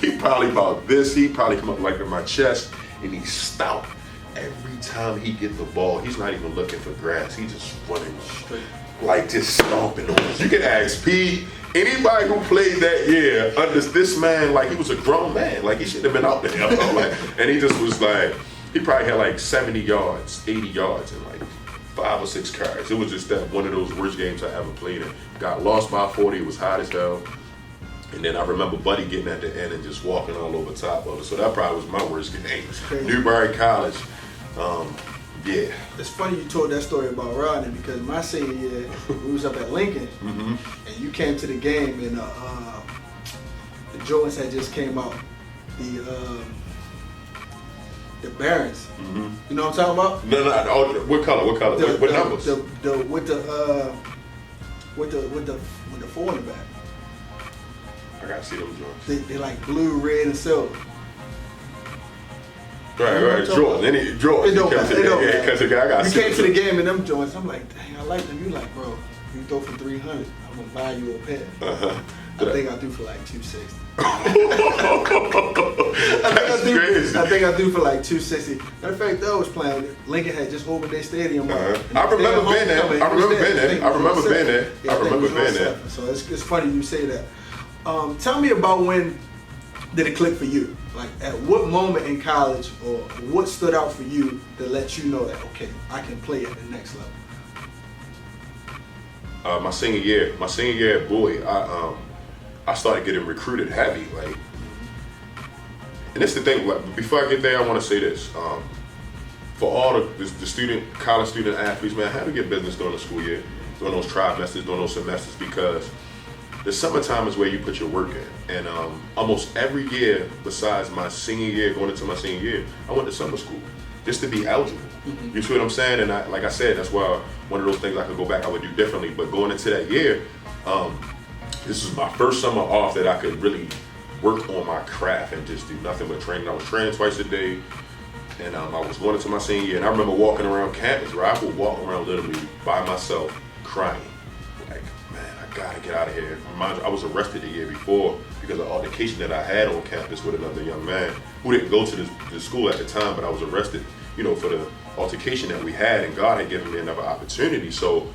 Speaker 2: He probably about this. He probably come up like in my chest, and he's stout. Every time he get the ball, he's not even looking for grass. He's just running straight, like just stomping on us. You can ask Pete, anybody who played that year, under this man, like he was a grown man. Like, he shouldn't have been out there. Like, and he just was like, he probably had like 70 yards, 80 yards, and like 5 or 6 carries. It was just that one of those worst games I ever played in. Got lost by 40. It was hot as hell. And then I remember Buddy getting at the end and just walking all over top of it. So that probably was my worst game. Newberry College. Yeah.
Speaker 1: It's funny you told that story about Rodney, because my senior year, we was up at Lincoln, and you came to the game, and the Jordans had just came out. The Barons. You know what I'm talking about?
Speaker 2: No. What color? What color? What numbers?
Speaker 1: With the 4 in the back.
Speaker 2: I gotta see them joints.
Speaker 1: They like blue, red, and silver.
Speaker 2: Right. Jordan. It don't matter. Because I got.
Speaker 1: You came to the game in them joints. I'm like, dang, I like them. You like, bro, you throw for 300. I'm gonna buy you a pair. I think I do for like 260. I think I do for like 260. Matter of fact, though, I was playing. Lincoln had just opened their stadium.
Speaker 2: I remember being there. I remember being there.
Speaker 1: So it's funny you say that. Tell me about when did it click for you? Like, at what moment in college, or what stood out for you that let you know that, okay, I can play at the next level?
Speaker 2: My senior year at Bowie, I started getting recruited heavy, like, and that's the thing. Like, before I get there, I want to say this: for all the college student athletes, man, how to get business during the school year, during those trimesters, during those semesters, because the summertime is where you put your work in. And almost every year, besides my senior year, going into my senior year, I went to summer school just to be eligible. You see what I'm saying? And like I said, that's why one of those things I could go back, I would do differently. But going into that year, this was my first summer off that I could really work on my craft and just do nothing but training. I was training twice a day, and I was going into my senior year. And I remember walking around campus, where I would walk around literally by myself, crying. Like, man, I gotta get out of here. Mind you, I was arrested the year before because of altercation that I had on campus with another young man who didn't go to the school at the time, but I was arrested, for the altercation that we had, and God had given me another opportunity. So,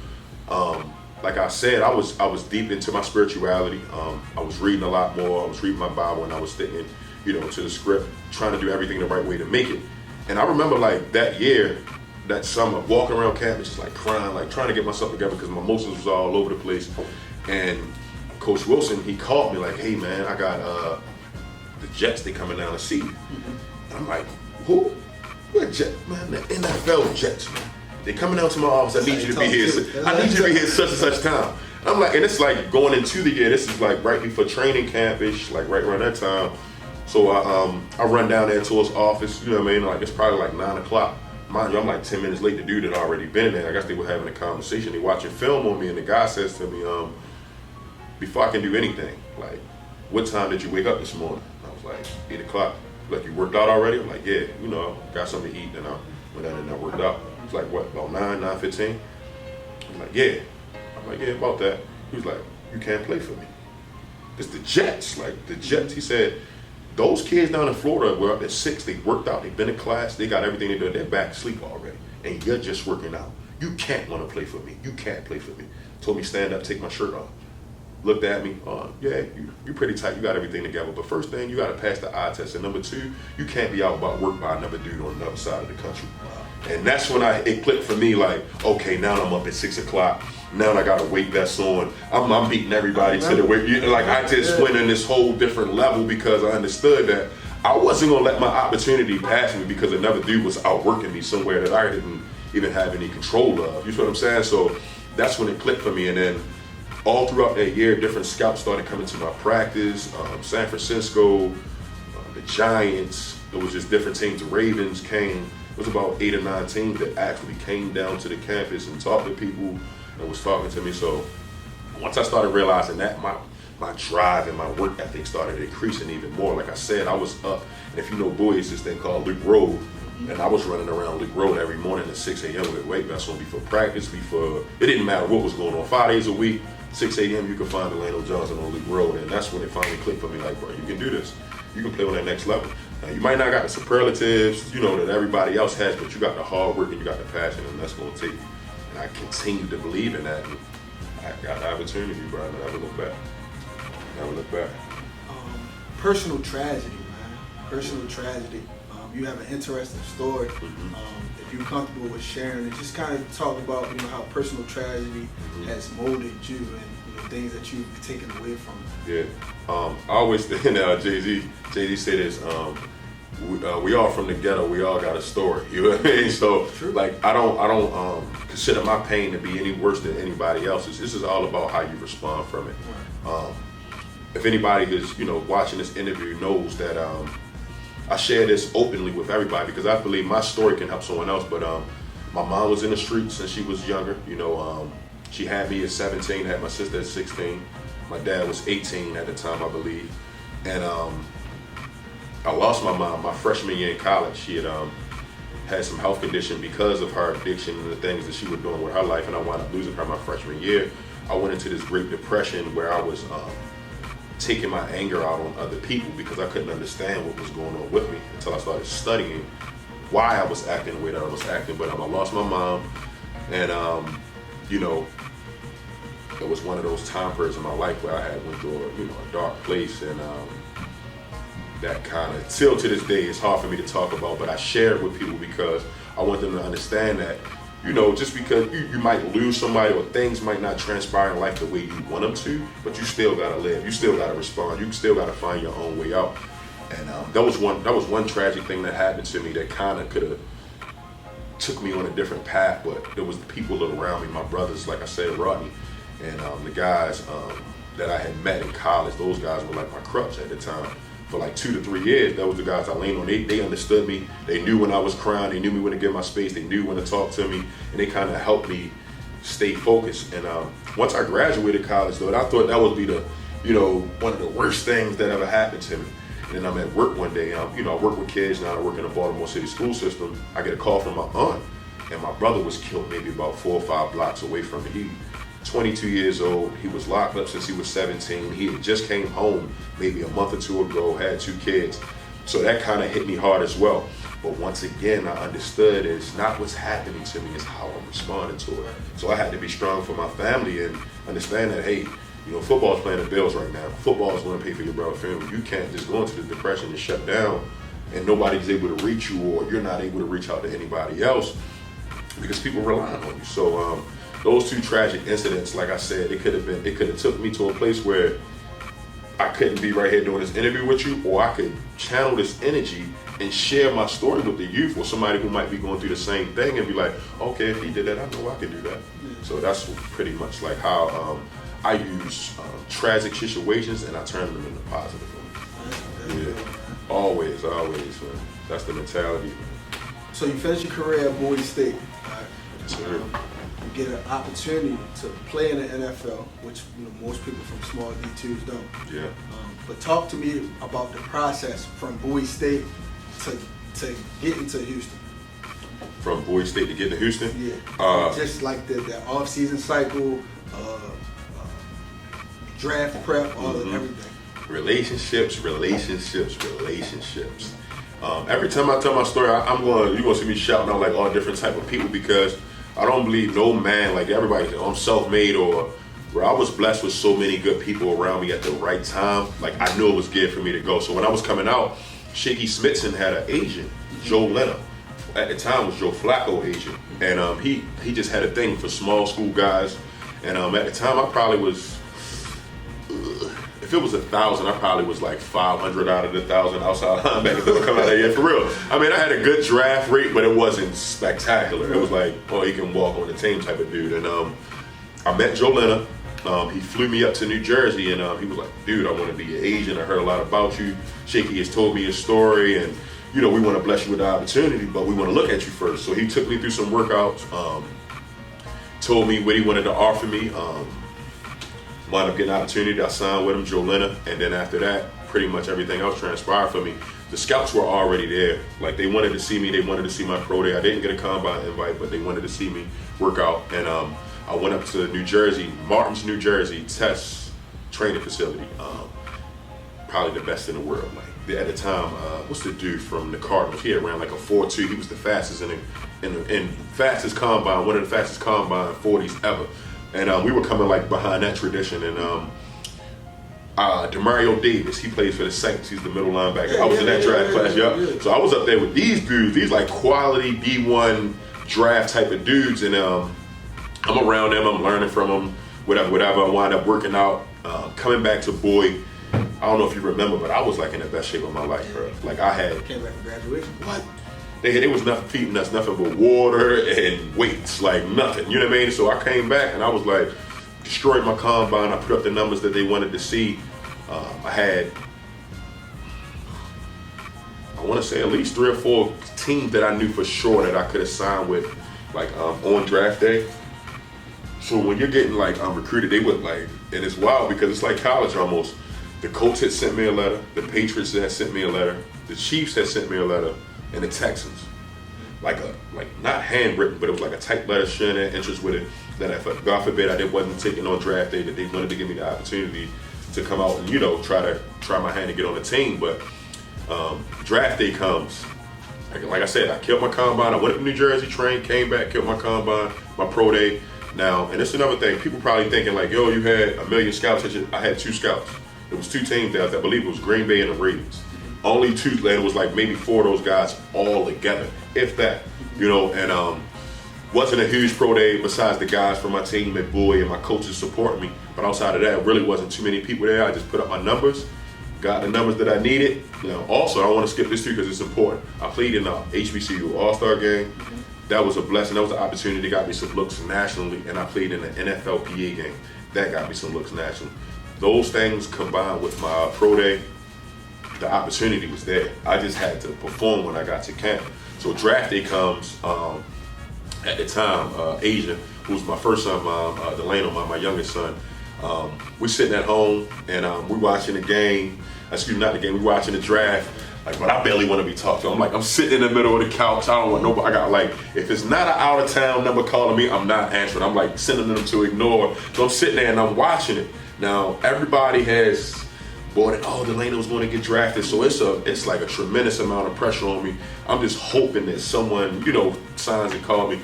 Speaker 2: like I said, I was deep into my spirituality. I was reading a lot more. I was reading my Bible, and I was sticking, to the script, trying to do everything the right way to make it. And I remember, like, that year, that summer, walking around campus, just like crying, like trying to get myself together because my emotions was all over the place. And Coach Wilson, he called me like, "Hey man, I got the Jets, they coming down to see you." And I'm like, "Who? What Jets? Man, the NFL Jets, man. They coming down to my office. I need you to be here. I need you to be here such and such time." I'm like, and it's like going into the year. This is like right before training camp-ish, like right around that time. So I run down there to his office. You know what I mean? Like it's probably like 9 o'clock. Mind you, I'm like 10 minutes late. The dude had already been in there. I guess they were having a conversation. They watching film on me, and the guy says to me, before I can do anything, like, what time did you wake up this morning? And I was like, 8 o'clock. Like, you worked out already? I'm like, yeah, you know, got something to eat, and I went down and I worked out. He was like, what, about 9:15? I'm like, yeah. I'm like, yeah, about that. He was like, you can't play for me. It's the Jets. Like, the Jets, he said, those kids down in Florida were up at 6, they worked out, they've been in class, they got everything they do, they're back to sleep already. And you're just working out. You can't want to play for me. You can't play for me. Told me stand up, take my shirt off. Looked at me, yeah, you're pretty tight, you got everything together. But first thing, you got to pass the eye test. And number 2, you can't be out about work by another dude on the other side of the country. And that's when it clicked for me, like, okay, now I'm up at 6 o'clock. Now I got a weight vest on. I'm beating everybody to the weight. Like, I just went in this whole different level because I understood that I wasn't going to let my opportunity pass me because another dude was outworking me somewhere that I didn't even have any control of. You know what I'm saying? So that's when it clicked for me. And then all throughout that year, different scouts started coming to my practice. San Francisco, the Giants, it was just different teams. The Ravens came. It was about 8 or 9 teams that actually came down to the campus and talked to people and was talking to me. So once I started realizing that, my drive and my work ethic started increasing even more. Like I said, I was up. And if you know Bowie, it's this thing called Luke Road. And I was running around Luke Road every morning at 6 a.m. with weight vests on before practice, it didn't matter what was going on. 5 days a week, 6 a.m. you could find Delano Johnson on Luke Road. And that's when it finally clicked for me, like, bro, you can do this. You can play on that next level. Now, you might not got the superlatives, you know, that everybody else has, but you got the hard work and you got the passion, and that's going to take you. And I continue to believe in that. And I got the opportunity, bro. I never look back. Never look back.
Speaker 1: Personal tragedy, man. Personal tragedy. You have an interesting story. If you're comfortable with sharing it, just kind of talk about, you know, how personal tragedy has molded you and, you know, things that you've taken away from it.
Speaker 2: Yeah. I always think Jay-Z say this, we all from the ghetto, we all got a story. You know what I mean? So
Speaker 1: True.
Speaker 2: like I don't consider my pain to be any worse than anybody else's. This is all about how you respond from it. If anybody who's, you know, watching this interview knows that I share this openly with everybody because I believe my story can help someone else. But my mom was in the streets since she was younger. You know, she had me at 17, had my sister at 16. My dad was 18 at the time, I believe. And I lost my mom my freshman year in college. She had some health condition because of her addiction and the things that she was doing with her life, and I wound up losing her my freshman year. I went into this Great Depression where I was taking my anger out on other people because I couldn't understand what was going on with me until I started studying why I was acting the way that I was acting. But I lost my mom, and you know, it was one of those time periods in my life where I had went through a dark place, and that kind of, till to this day, it's hard for me to talk about, but I share it with people because I want them to understand that, you know, just because you might lose somebody or things might not transpire in life the way you want them to, but you still gotta live, you still gotta respond, you still gotta find your own way out. And that was one tragic thing that happened to me that kind of could have took me on a different path, but there was the people around me, my brothers, like I said, Rodney, and the guys that I had met in college. Those guys were like my crutch at the time. For like 2 to 3 years, that was the guys I leaned on. They understood me. They knew when I was crying. They knew me when to give my space. They knew when to talk to me, and they kind of helped me stay focused. And once I graduated college, though, I thought that would be the, you know, one of the worst things that ever happened to me. And then I'm at work one day. You know, I work with kids now. I work in the Baltimore City school system. I get a call from my aunt, and my brother was killed maybe about 4 or 5 blocks away from me. He 22 years old. He was locked up since he was 17. He had just came home maybe a month or 2 ago, had 2 kids. So that kind of hit me hard as well. But once again, I understood it's not what's happening to me, it's how I'm responding to it. So I had to be strong for my family and understand that, hey, you know, football's paying the bills right now. Football is going to pay for your brother's funeral. You can't just go into the depression and shut down and nobody's able to reach you, or you're not able to reach out to anybody else because people rely on you. So those 2 tragic incidents, like I said, it could have took me to a place where I couldn't be right here doing this interview with you, or I could channel this energy and share my story with the youth or somebody who might be going through the same thing and be like, okay, if he did that, I know I can do that. So that's pretty much like how I use tragic situations and I turn them into positive. Always, man. That's the mentality.
Speaker 1: So you finished your career at Bowie State. Right?
Speaker 2: Yes, sir.
Speaker 1: You get an opportunity to play in the NFL, which most people from small D2s don't.
Speaker 2: Yeah.
Speaker 1: But talk to me about the process from Bowie State to get into Houston.
Speaker 2: From Bowie State to get to Houston?
Speaker 1: Yeah. Just like the off-season cycle, draft prep, all of everything. Relationships.
Speaker 2: Every time I tell my story, you're gonna see me shouting out like all different type of people because I don't believe no man, like everybody, I'm self-made or where I was blessed with so many good people around me at the right time. Like I knew it was good for me to go. So when I was coming out, Shaky Smithson had an agent, Joe Leonard. At the time was Joe Flacco agent, and he just had a thing for small school guys. And at the time, I probably was. If it was 1,000, I probably was like 500 out of the 1,000 outside linebackers that would come out of here for real. I mean, I had a good draft rate, but it wasn't spectacular. It was like, oh, he can walk on the team type of dude. And I met Joe Leonard. He flew me up to New Jersey, and he was like, dude, I want to be your agent. I heard a lot about you. Shaky has told me his story, and we want to bless you with the opportunity, but we want to look at you first. So he took me through some workouts, told me what he wanted to offer me. Wound up getting an opportunity. I signed with him, Joe Leonard, and then after that, pretty much everything else transpired for me. The scouts were already there. Like they wanted to see me. They wanted to see my pro day. I didn't get a combine invite, but they wanted to see me work out. And I went up to New Jersey, Martin's, New Jersey, test training facility. Probably the best in the world. Like at the time, what's the dude from the Cardinals? He had ran like a 4.2. He was the fastest in fastest combine, one of the fastest combine 40s ever. And we were coming like behind that tradition. And Demario Davis, he plays for the Saints. He's the middle linebacker. I was in that draft class, So I was up there with these dudes, these like quality D1 draft type of dudes. And I'm around them, I'm learning from them, whatever. I wind up working out, coming back to Bowie. I don't know if you remember, but I was like in the best shape of my life, bro. Like I had.
Speaker 1: Came back from graduation.
Speaker 2: What? They was nothing feeding us, nothing but water and weights, like nothing. You know what I mean? So I came back and I was like, destroyed my combine. I put up the numbers that they wanted to see. I had, I want to say at least 3 or 4 teams that I knew for sure that I could have signed with, like on draft day. So when you're getting like recruited, they would like, and it's wild because it's like college almost. The Colts had sent me a letter. The Patriots had sent me a letter. The Chiefs had sent me a letter. And the Texans, like not handwritten, but it was like a typed letter showing their interest with it. That if God forbid I wasn't taking on draft day, that they wanted to give me the opportunity to come out and try my hand to get on the team. But draft day comes, like I said, I killed my combine. I went up to New Jersey, trained, came back, killed my combine, my pro day. Now, and it's another thing. People probably thinking like, yo, you had a million scouts. I had 2 scouts. It was 2 teams there. I believe it was Green Bay and the Ravens. Only 2, and it was like maybe 4 of those guys all together, if that, and wasn't a huge pro day besides the guys from my team at Bowie and my coaches supporting me. But outside of that, it really wasn't too many people there. I just put up my numbers, got the numbers that I needed. Also, I don't want to skip this too because it's important. I played in the HBCU All-Star game. That was a blessing. That was an opportunity that got me some looks nationally, and I played in the NFL PA game. That got me some looks nationally. Those things combined with my pro day, the opportunity was there. I just had to perform when I got to camp. So draft day comes. At the time, Asia, who was my first son, Delano, my youngest son, we're sitting at home and we're watching the game. Excuse me, not the game. We're watching the draft. Like, but I barely want to be talked to. I'm sitting in the middle of the couch. I don't want nobody. I got like, if it's not an out of town number calling me, I'm not answering. I'm like sending them to ignore. So I'm sitting there and I'm watching it. Now everybody has bought it. Oh, Delano's going to get drafted. So it's like a tremendous amount of pressure on me. I'm just hoping that someone, signs and calls me.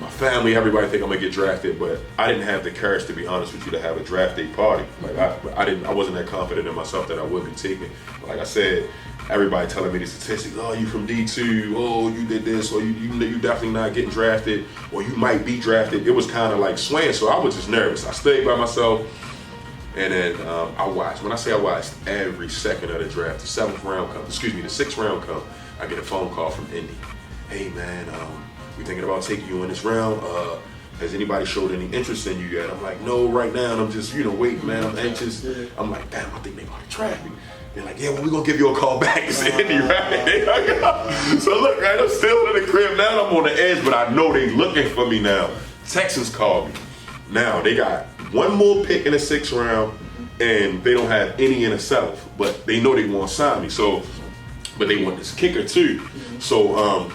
Speaker 2: My family, everybody think I'm gonna get drafted, but I didn't have the courage, to be honest with you, to have a draft day party. Like I wasn't that confident in myself that I would be taken. Like I said, everybody telling me the statistics. Oh, you from D2. Oh, you did this. Or you definitely not getting drafted. Or you might be drafted. It was kind of like swaying. So I was just nervous. I stayed by myself. And then I watched. When I say I watched, every second of the draft, the 6th round come, I get a phone call from Indy. Hey man, we thinking about taking you in this round. has anybody showed any interest in you yet? I'm like, no, right now, and I'm just, waiting, man. I'm anxious. I'm like, damn, I think they about to draft me. They're like, yeah, well, we're going to give you a call back. It's Indy, right? So look, right, I'm still in the crib now. I'm on the edge, but I know they looking for me now. Texans called me. Now, they got one more pick in the 6th round, and they don't have any in the 7th, but they know they want to sign me. So, but they want this kicker too. So, I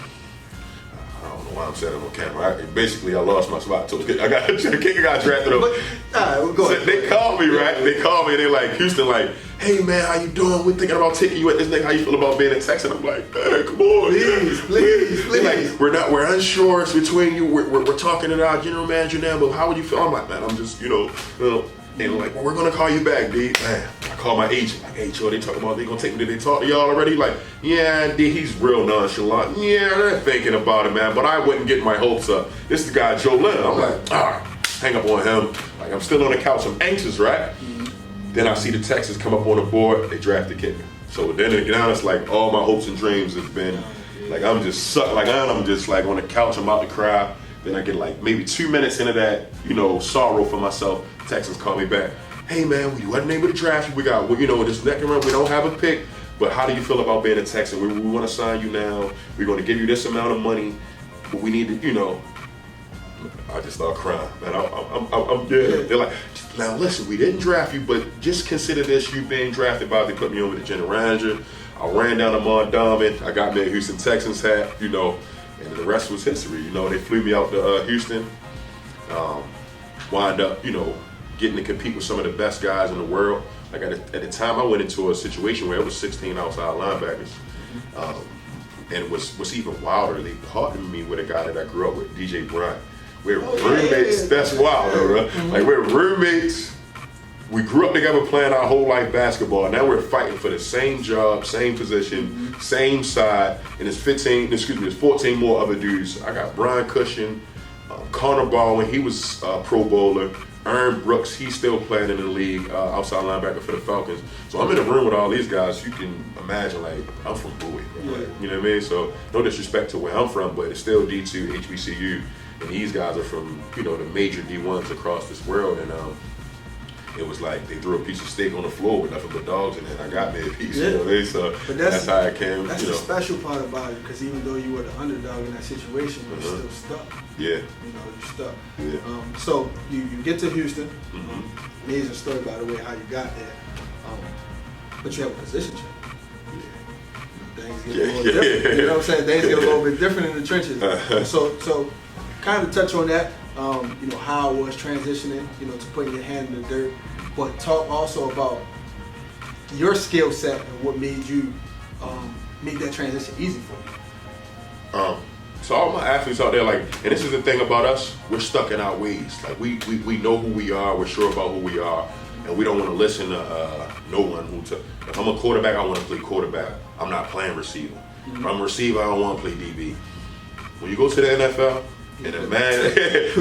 Speaker 2: don't know why I'm saying I'm on camera. Basically, I lost my spot. So the kicker got drafted up.
Speaker 1: All right, we'll go ahead.
Speaker 2: They called me, right? They called me, and they're like, Houston, like, hey man, how you doing? We're thinking about taking you at this thing. How you feel about being a Texan? I'm like, man, come on,
Speaker 1: please.
Speaker 2: Like, we're unsure. It's between you. We're talking to our general manager now, but how would you feel? I'm like, man, I'm just, and like, well, we're gonna call you back, D. Man, I call my agent. Like, hey, Joe, they talking about they gonna take me. Did they talk to y'all already? Like, yeah, D. He's real nonchalant. Yeah, they're thinking about it, man. But I wouldn't get my hopes up. This is the guy, Joe Lynn. I'm like, all right, hang up on him. Like, I'm still on the couch. I'm anxious, right? Then I see the Texans come up on the board. They draft the kicker. So then again, it's like all my hopes and dreams have been like I'm just sucked. Like I'm just like on the couch. I'm about to cry. Then I get like maybe 2 minutes into that, sorrow for myself. Texans call me back. Hey man, we wasn't able to draft you. We got, this next round. We don't have a pick. But how do you feel about being a Texan? We want to sign you now. We're going to give you this amount of money. But we need to, I just start crying, man. I'm They're like, now listen, we didn't draft you, but just consider this: you being drafted by. They put me over the general manager. I ran down to Mondawmin. I got me a Houston Texans hat, and the rest was history. They flew me out to Houston. Wind up, getting to compete with some of the best guys in the world. Like at the time, I went into a situation where it was 16 outside linebackers. And what's even wilder, they partnered me with a guy that I grew up with, DJ Bryant. We're roommates. That's wild, bro. Like we're roommates. We grew up together playing our whole life basketball. Now we're fighting for the same job, same position, same side. And it's 14 more other dudes. I got Brian Cushion, Connor Baldwin, he was a Pro Bowler. Aaron Brooks, he's still playing in the league, outside linebacker for the Falcons. So I'm in a room with all these guys. You can imagine, like, I'm from Bowie, bro. Like, you know what I mean? So no disrespect to where I'm from, but it's still D2, HBCU, and these guys are from, the major D1s across this world. And it was like they threw a piece of steak on the floor with nothing but dogs in it. I got me a piece, you know what I mean? So that's how I came.
Speaker 1: That's the special part about it, because even though you were the underdog in that situation, you're still stuck.
Speaker 2: Yeah.
Speaker 1: You're stuck.
Speaker 2: Yeah.
Speaker 1: So you get to Houston. Amazing story, by the way, how you got there. But you have a position change. Things get a little different. You know what I'm saying? Things get a little bit different in the trenches. So kind of touch on that. How it was transitioning, to putting your hand in the dirt, but talk also about your skill set and what made you make that transition easy for you.
Speaker 2: So all my athletes out there, like, and this is the thing about us, we're stuck in our ways. Like we know who we are, we're sure about who we are, and we don't want to listen to no one if I'm a quarterback, I want to play quarterback. I'm not playing receiver. If I'm a receiver, I don't want to play DB. When you go to the NFL, and then, man,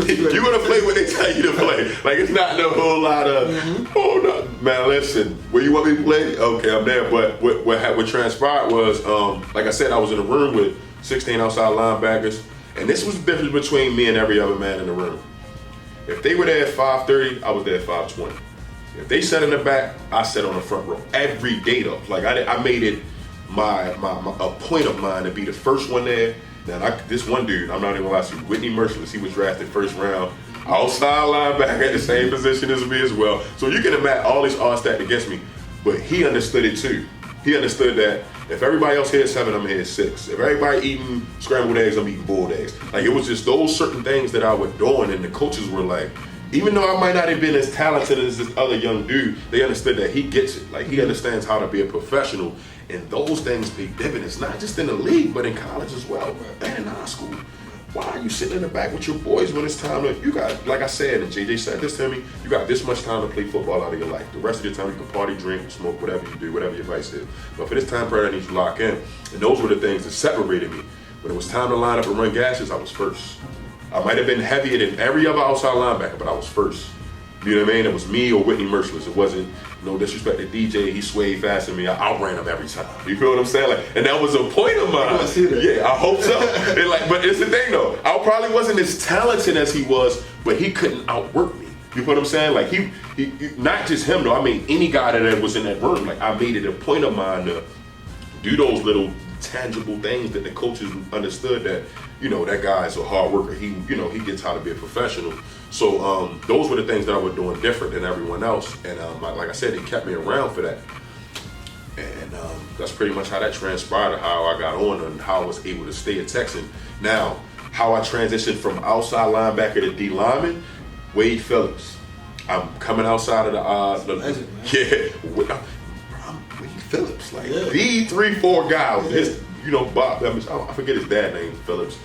Speaker 2: you're going to play what they tell you to play. Like, it's not no whole lot of, oh, no. Man, listen, where you want me to play? Okay, I'm there. But what transpired was, like I said, I was in a room with 16 outside linebackers, and this was the difference between me and every other man in the room. If they were there at 5:30, I was there at 5:20. If they sat in the back, I sat on the front row every day, though. Like, I made it a point of mine to be the first one there. Now, this one dude, I'm not even gonna lie to you, Whitney Merciless, he was drafted first round, outside linebacker at the same position as me as well. So you can imagine all these odds stacked against me, but he understood it too. He understood that if everybody else hit 7, I'm gonna hit 6. If everybody eating scrambled eggs, I'm eating boiled eggs. Like, it was just those certain things that I was doing, and the coaches were like, even though I might not have been as talented as this other young dude, they understood that he gets it. Like, he understands how to be a professional. And those things pay dividends, not just in the league, but in college as well, and in high school. Why are you sitting in the back with your boys when it's time to, you got, like I said, and JJ said this to me, you got this much time to play football out of your life. The rest of your time you can party, drink, smoke, whatever you do, whatever your vice is. But for this time period, I need you to lock in. And those were the things that separated me. When it was time to line up and run gashes, I was first. I might have been heavier than every other outside linebacker, but I was first. You know what I mean? It was me or Whitney Merciless. It wasn't, no disrespect to DJ, he swayed faster than me. I outran him every time. You feel what I'm saying? Like, and that was a point of mine. Yeah, I hope so. But it's the thing though, I probably wasn't as talented as he was, but he couldn't outwork me. You know what I'm saying? Like he not just him though. I mean, any guy that was in that room. Like I made it a point of mine to do those little tangible things that the coaches understood that, you know, that guy is a hard worker. He, you know, he gets how to be a professional. So those were the things that I was doing different than everyone else. And like I said, they kept me around for that. And that's pretty much how that transpired, how I got on and how I was able to stay a Texan. Now, how I transitioned from outside linebacker to D lineman, Wade Phillips. I'm coming outside of the
Speaker 1: Legend, man.
Speaker 2: yeah. Wade Phillips, like the 3-4 guy with his, you know, Bob. I forget his dad name, Phillips.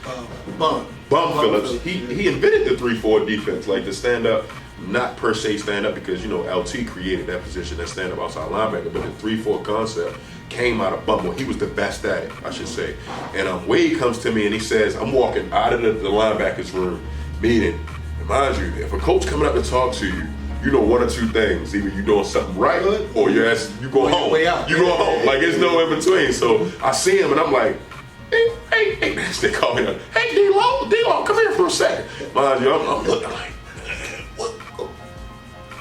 Speaker 1: Bum
Speaker 2: Phillips. He invented the 3-4 defense, like the stand up, not per se stand up because, you know, LT created that position, that stand up outside linebacker, but the 3-4 concept came out of Bum. Well, he was the best at it, I should say. And Wade comes to me and he says, I'm walking out of the linebackers room meeting. And mind you, if a coach coming up to talk to you, you know one or two things. Either you doing something right or you go home. You go home. Like there's no in between. So I see him and I'm like, hey, they call me, hey, D-Lo, come here for a second. Mind you, I'm looking like, what?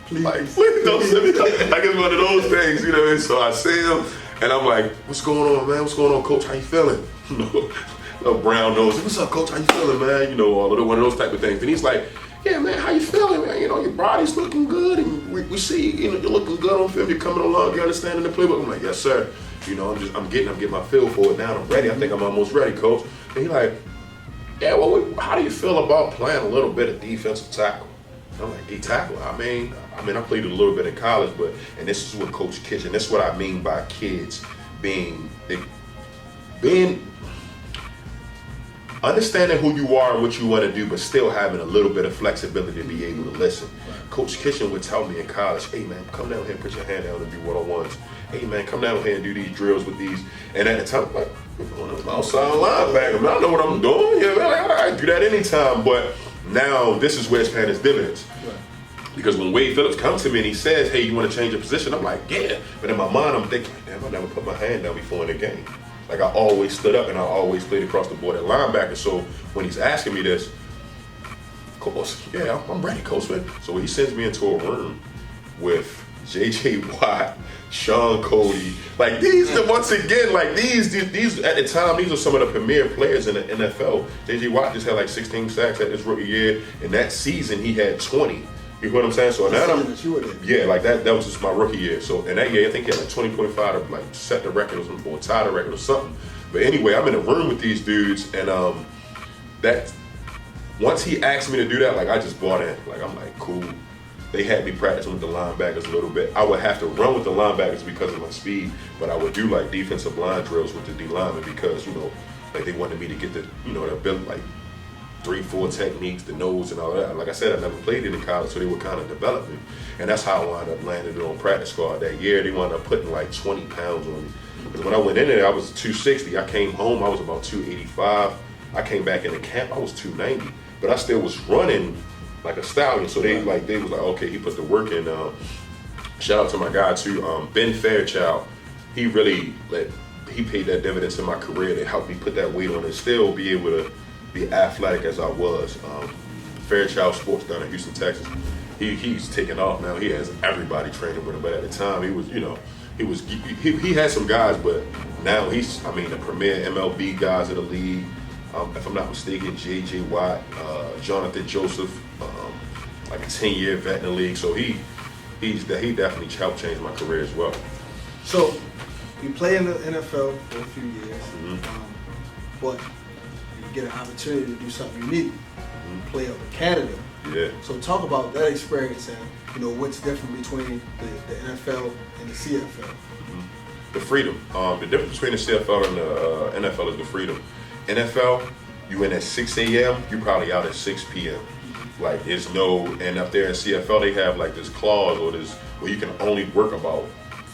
Speaker 2: Please. Like it's one of those things, you know what I mean? So I see him and I'm like, what's going on, man? What's going on, coach? How you feeling? Little brown nose. What's up, coach? How you feeling, man? You know, all of one of those type of things. And he's like, yeah, man, how you feeling, man? You know, your body's looking good, and we see, you know, you're looking good on film. You're coming along. You're understanding the playbook. I'm like, yes, sir. You know, I'm getting my feel for it now. I'm ready. I think I'm almost ready, coach. And he's like, yeah, well, how do you feel about playing a little bit of defensive tackle? I'm like, D-tackle? I mean, I played a little bit in college, and this is what Coach Kitchen. This is what I mean by kids being understanding who you are and what you want to do, but still having a little bit of flexibility to be able to listen. Right. Coach Kitchen would tell me in college, hey man, come down here and put your hand down and do one-on-ones. Hey man, come down here and do these drills with these. And at the time, I'm like, I'm outside linebacker, man, I know what I'm doing. Yeah, man, I do that anytime. But now this is where it's paying its dividends. Right. Because when Wade Phillips comes to me and he says, hey, you want to change your position? I'm like, yeah. But in my mind, I'm thinking, damn, I never put my hand down before in the game. Like I always stood up and I always played across the board at linebacker. So when he's asking me this, coach, yeah, I'm ready, coach. So he sends me into a room with J.J. Watt, Sean Cody, like these. Once again, like these at the time, these are some of the premier players in the NFL. J.J. Watt just had like 16 sacks at his rookie year, and that season he had 20. You know what I'm saying? So now like that was just my rookie year. So in that year, I think he had like 20.5 to like set the record or tie the record or something. But anyway, I'm in a room with these dudes, and that once he asked me to do that, like I just bought in. Like I'm like, cool. They had me practicing with the linebackers a little bit. I would have to run with the linebackers because of my speed, but I would do like defensive line drills with the D linemen because, you know, like they wanted me to get the, you know, the ability, like 3-4 techniques, the nose and all that. Like I said, I never played it in college, so they would kind of develop me. And that's how I wound up landing on practice squad that year. They wound up putting like 20 pounds on me. Because when I went in there, I was 260. I came home, I was about 285. I came back into camp, I was 290. But I still was running like a stallion. So they was like, okay, he put the work in. Shout out to my guy too, Ben Fairchild. He really he paid that dividends in my career to help me put that weight on and still be able to be athletic as I was. Fairchild Sports down in Houston, Texas. He's taking off now. He has everybody training with him. But at the time, he was, you know, he had some guys, but now he's, the premier MLB guys of the league. If I'm not mistaken, J.J. Watt, Jonathan Joseph, like a 10-year vet in the league. So he definitely helped change my career as well.
Speaker 1: So you play in the NFL for a few years, but you get an opportunity to do something unique, play up in Canada.
Speaker 2: Yeah. So
Speaker 1: talk about that experience and, you know, what's different between the NFL and the CFL.
Speaker 2: The freedom. The difference between the CFL and the NFL is the freedom. NFL, you in at 6 a.m., you probably out at 6 p.m. Like, there's no, and up there in CFL, they have like this clause or this, where you can only work about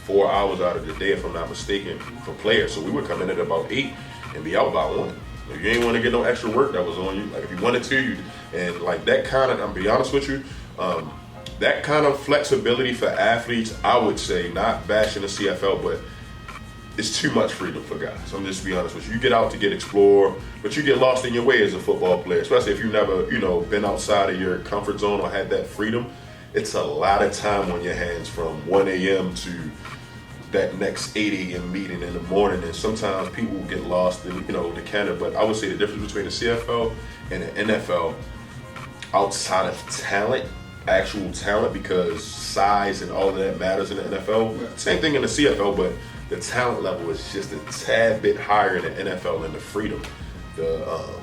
Speaker 2: 4 hours out of the day, if I'm not mistaken, for players. So we would come in at about 8 and be out by 1. If you ain't want to get no extra work, that was on you. Like, if you wanted to, and like that kind of, I'm be honest with you, that kind of flexibility for athletes, I would say, not bashing the CFL, but it's too much freedom for guys. I'm just be honest with you. You get out to explore, but you get lost in your way as a football player, especially if you've never, been outside of your comfort zone or had that freedom. It's a lot of time on your hands from 1 a.m. to that next 8 a.m. meeting in the morning, and sometimes people get lost in, the Canada. But I would say the difference between the CFL and the NFL, outside of talent, actual talent, because size and all of that matters in the NFL.
Speaker 1: Right.
Speaker 2: Same thing in the CFL, but the talent level is just a tad bit higher in the NFL and the freedom. The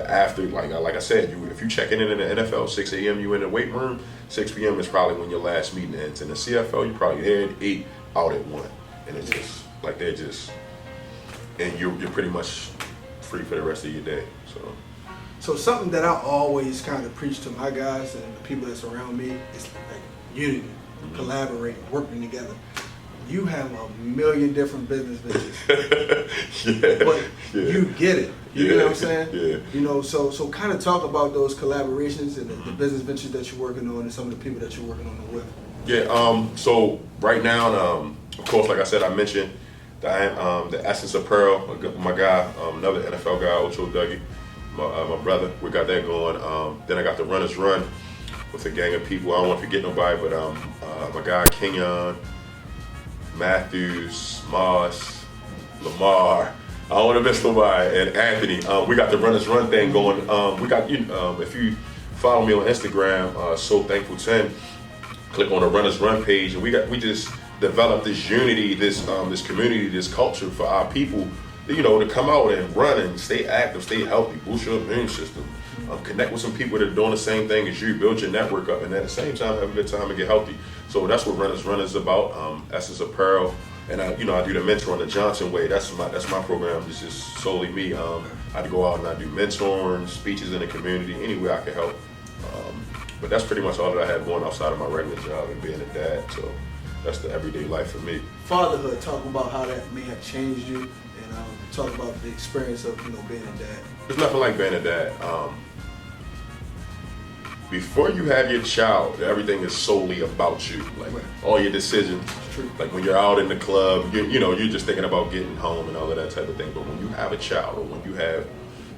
Speaker 2: after, like I said, if you check in the NFL, 6 a.m. you in the weight room, 6 p.m. is probably when your last meeting ends. In the CFL, you probably there at 8, out at 1. And it's just, they're just, and you're pretty much free for the rest of your day,
Speaker 1: So something that I always kind of preach to my guys and the people that surround me is like unity, collaborating, working together. You have a million different business ventures, but you get it. You know what I'm saying?
Speaker 2: Yeah.
Speaker 1: So kind of talk about those collaborations and the business ventures that you're working on and some of the people that you're working on with.
Speaker 2: Yeah. So right now, of course, like I said, I mentioned the Essence Apparel. My guy, another NFL guy, Ocho Dougie, my brother. We got that going. Then I got the Runners Run with a gang of people. I don't want to forget nobody, but my guy Kenyon, Matthews, Moss, Lamar. I don't want to miss nobody, and Anthony. We got the Runners Run thing going. We got if you follow me on Instagram, So Thankful 10, click on the Runners Run page, and we just developed this unity, this community, this culture for our people, to come out and run and stay active, stay healthy, boost your immune system, connect with some people that are doing the same thing as you, build your network up, and at the same time have a good time and get healthy. So that's what Runners Run is about. Essence Apparel, and I do the mentor on the Johnson way. That's my program. It's just solely me. I go out and I do mentoring, speeches in the community, anywhere I can help. But that's pretty much all that I have going outside of my regular job and being a dad. So that's the everyday life for me.
Speaker 1: Fatherhood, talk about how that may have changed you, and talk about the experience of being a dad.
Speaker 2: There's nothing like being a dad. Before you have your child, everything is solely about you. All your decisions.
Speaker 1: True.
Speaker 2: Like when you're out in the club, you're just thinking about getting home and all of that type of thing. But when you have a child, or when you have,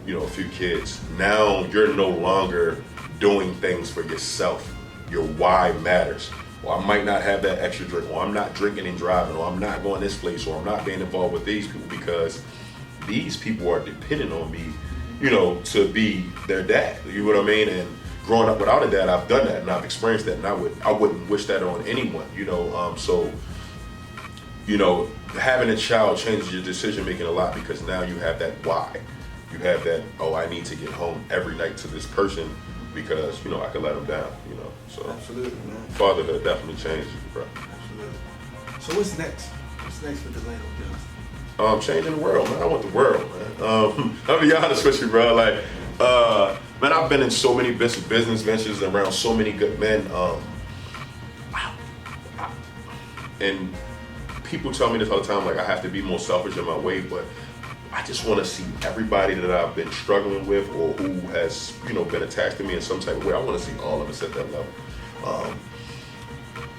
Speaker 2: a few kids, now you're no longer doing things for yourself. Your why matters. Or I might not have that extra drink, or I'm not drinking and driving, or I'm not going this place, or I'm not being involved with these people because these people are dependent on me, to be their dad. You know what I mean? And growing up without a dad, I've done that and I've experienced that, and I wouldn't wish that on anyone. So having a child changes your decision making a lot, because now you have that why. You have that, I need to get home every night to this person because I can let them down. So
Speaker 1: Absolutely, man.
Speaker 2: Fatherhood definitely changes you, bro.
Speaker 1: Absolutely. So what's next? What's next for Delano Johnson?
Speaker 2: Changing the world, man. I want the world, man. I'll be honest with you, bro. Man, I've been in so many business ventures around so many good men. And people tell me this all the time, I have to be more selfish in my way, but I just want to see everybody that I've been struggling with, or who has, been attached to me in some type of way. I want to see all of us at that level.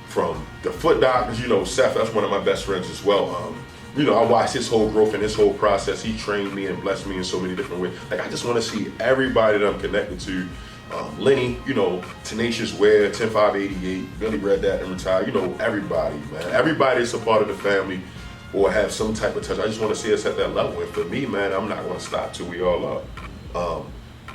Speaker 2: From the foot doctors, Seth, that's one of my best friends as well. I watched his whole growth and his whole process. He trained me and blessed me in so many different ways. I just want to see everybody that I'm connected to. Lenny, Tenacious Ware, 10588, Billy Red Dad and retired. Everybody, man. Everybody that's a part of the family or have some type of touch. I just want to see us at that level. And for me, man, I'm not going to stop till we all are.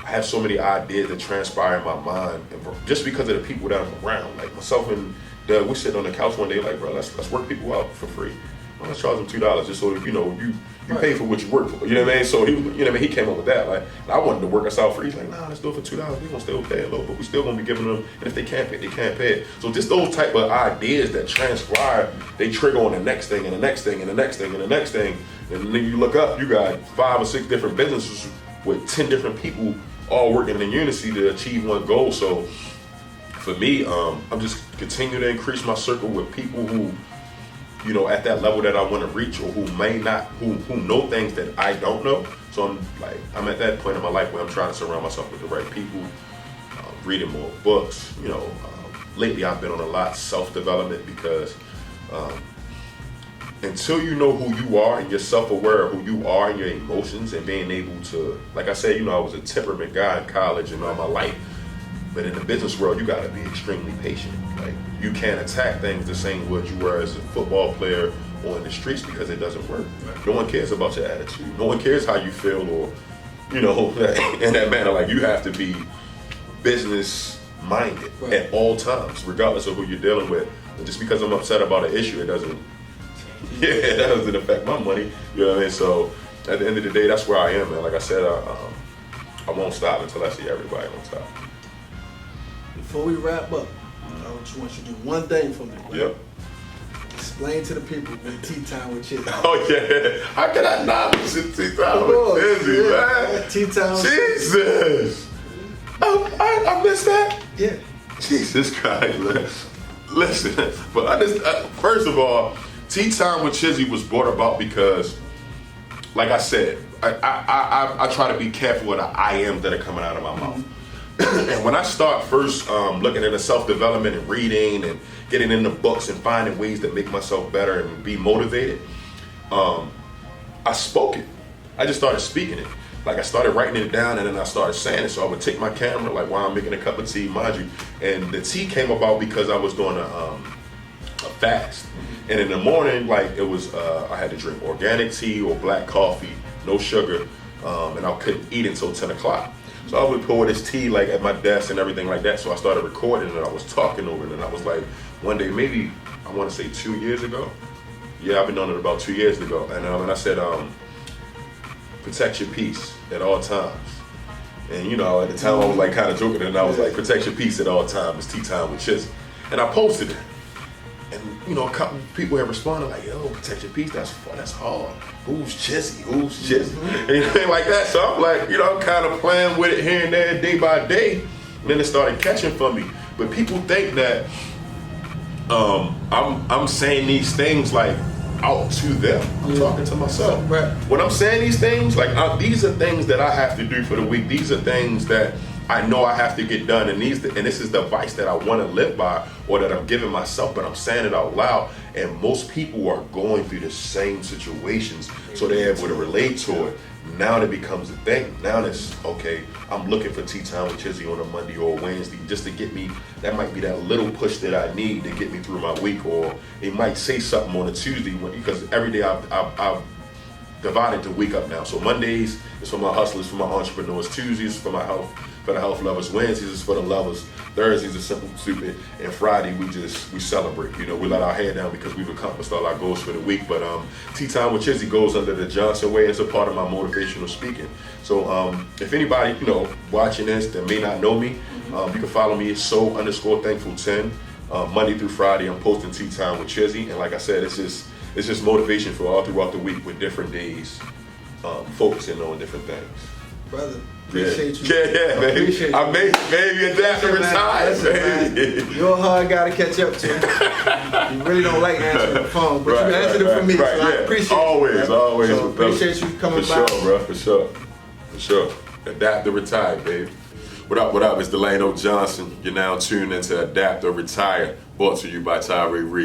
Speaker 2: I have so many ideas that transpire in my mind, and just because of the people that I'm around. Like myself and Doug, we sit on the couch one day, bro, let's work people out for free. Let's charge them $2 just so you pay for what you work for. You know what I mean? So he came up with that. I wanted to work us out free. He's like, nah, let's do it for $2. We gonna still pay it low, but we still gonna be giving them. And if they can't pay, they can't pay it. So just those type of ideas that transpire, they trigger on the next thing and the next thing and the next thing and the next thing. And then you look up, you got 5 or 6 different businesses with 10 different people all working in unison to achieve one goal. So for me, I'm just continuing to increase my circle with people who, at that level that I want to reach, or who may not, who know things that I don't know. So I'm at that point in my life where I'm trying to surround myself with the right people, reading more books. Lately I've been on a lot self-development because until you know who you are and you're self-aware of who you are and your emotions and being able to, like I said, I was a temperament guy in college and all my life. But in the business world, you gotta be extremely patient. Like, you can't attack things the same way you were as a football player or in the streets because it doesn't work. No one cares about your attitude. No one cares how you feel or, in that manner. Like, you have to be business minded at all times, regardless of who you're dealing with. And just because I'm upset about an issue, it doesn't affect my money. You know what I mean? So at the end of the day, that's where I am, man. Like I said, I won't stop until I see everybody on top.
Speaker 1: Before we wrap up, I just want you to do one thing for me. Right?
Speaker 2: Yep.
Speaker 1: Explain to the people what tea time with Chizzy.
Speaker 2: Oh yeah, how can I not listen to tea time with Chizzy, man?
Speaker 1: Tea time.
Speaker 2: Jesus, I missed that.
Speaker 1: Yeah.
Speaker 2: Jesus Christ, man. Listen, but first of all, tea time with Chizzy was brought about because, like I said, I try to be careful with the I ams that are coming out of my mouth. And when I start first looking at self-development and reading and getting into books and finding ways to make myself better and be motivated, I spoke it. I just started speaking it. Like, I started writing it down and then I started saying it. So I would take my camera, like while I'm making a cup of tea, mind you. And the tea came about because I was doing a fast. And in the morning, like, it was, I had to drink organic tea or black coffee, no sugar, and I couldn't eat until 10 o'clock. So I would pour this tea like at my desk and everything like that. So I started recording and I was talking over it. And I was like, one day, maybe, I want to say 2 years ago. Yeah, I've been doing it about 2 years ago. And I said, protect your peace at all times. And at the time I was like kind of joking and I was like, protect your peace at all times. It's tea time with Chizzy. And I posted it. And a couple people have responded like, yo, protect your peace, that's hard. Who's Chizzy? And anything like that. So I'm like, I'm kind of playing with it here and there day by day. And then it started catching for me. But people think that I'm saying these things like out to them. I'm talking to myself.
Speaker 1: Right.
Speaker 2: When I'm saying these things, like these are things that I have to do for the week. These are things that I know I have to get done, and this is the advice that I want to live by, or that I'm giving myself, but I'm saying it out loud. And most people are going through the same situations, so they're able to relate to it. Now it becomes a thing. Now it's okay. I'm looking for tea time with Chizzy on a Monday or a Wednesday, just to get me. That might be that little push that I need to get me through my week, or it might say something on a Tuesday because every day I've divided the week up now. So Mondays is for my hustlers, for my entrepreneurs. Tuesdays for my health. For the health lovers, Wednesdays is for the lovers, Thursdays is simple, stupid, and Friday we celebrate. We let our hair down because we've accomplished all our goals for the week. But Tea Time with Chizzy goes under the Johnson way as a part of my motivational speaking. So if anybody watching this that may not know me, you can follow me at so_thankful10. Monday through Friday I'm posting Tea Time with Chizzy, and like I said, it's just motivation for all throughout the week with different days, focusing on different things.
Speaker 1: Brother, appreciate you.
Speaker 2: Yeah, baby.
Speaker 1: Appreciate you.
Speaker 2: I made adapt and retire, baby.
Speaker 1: You're a hard guy to catch up to. You really don't like answering the phone, but you answered it for me, so I appreciate it.
Speaker 2: Always.
Speaker 1: So appreciate you coming by.
Speaker 2: For sure, bro. For sure. Adapt or retire, baby. What up? It's Delano Johnson. You're now tuned into Adapt or Retire, brought to you by Tyree Reed.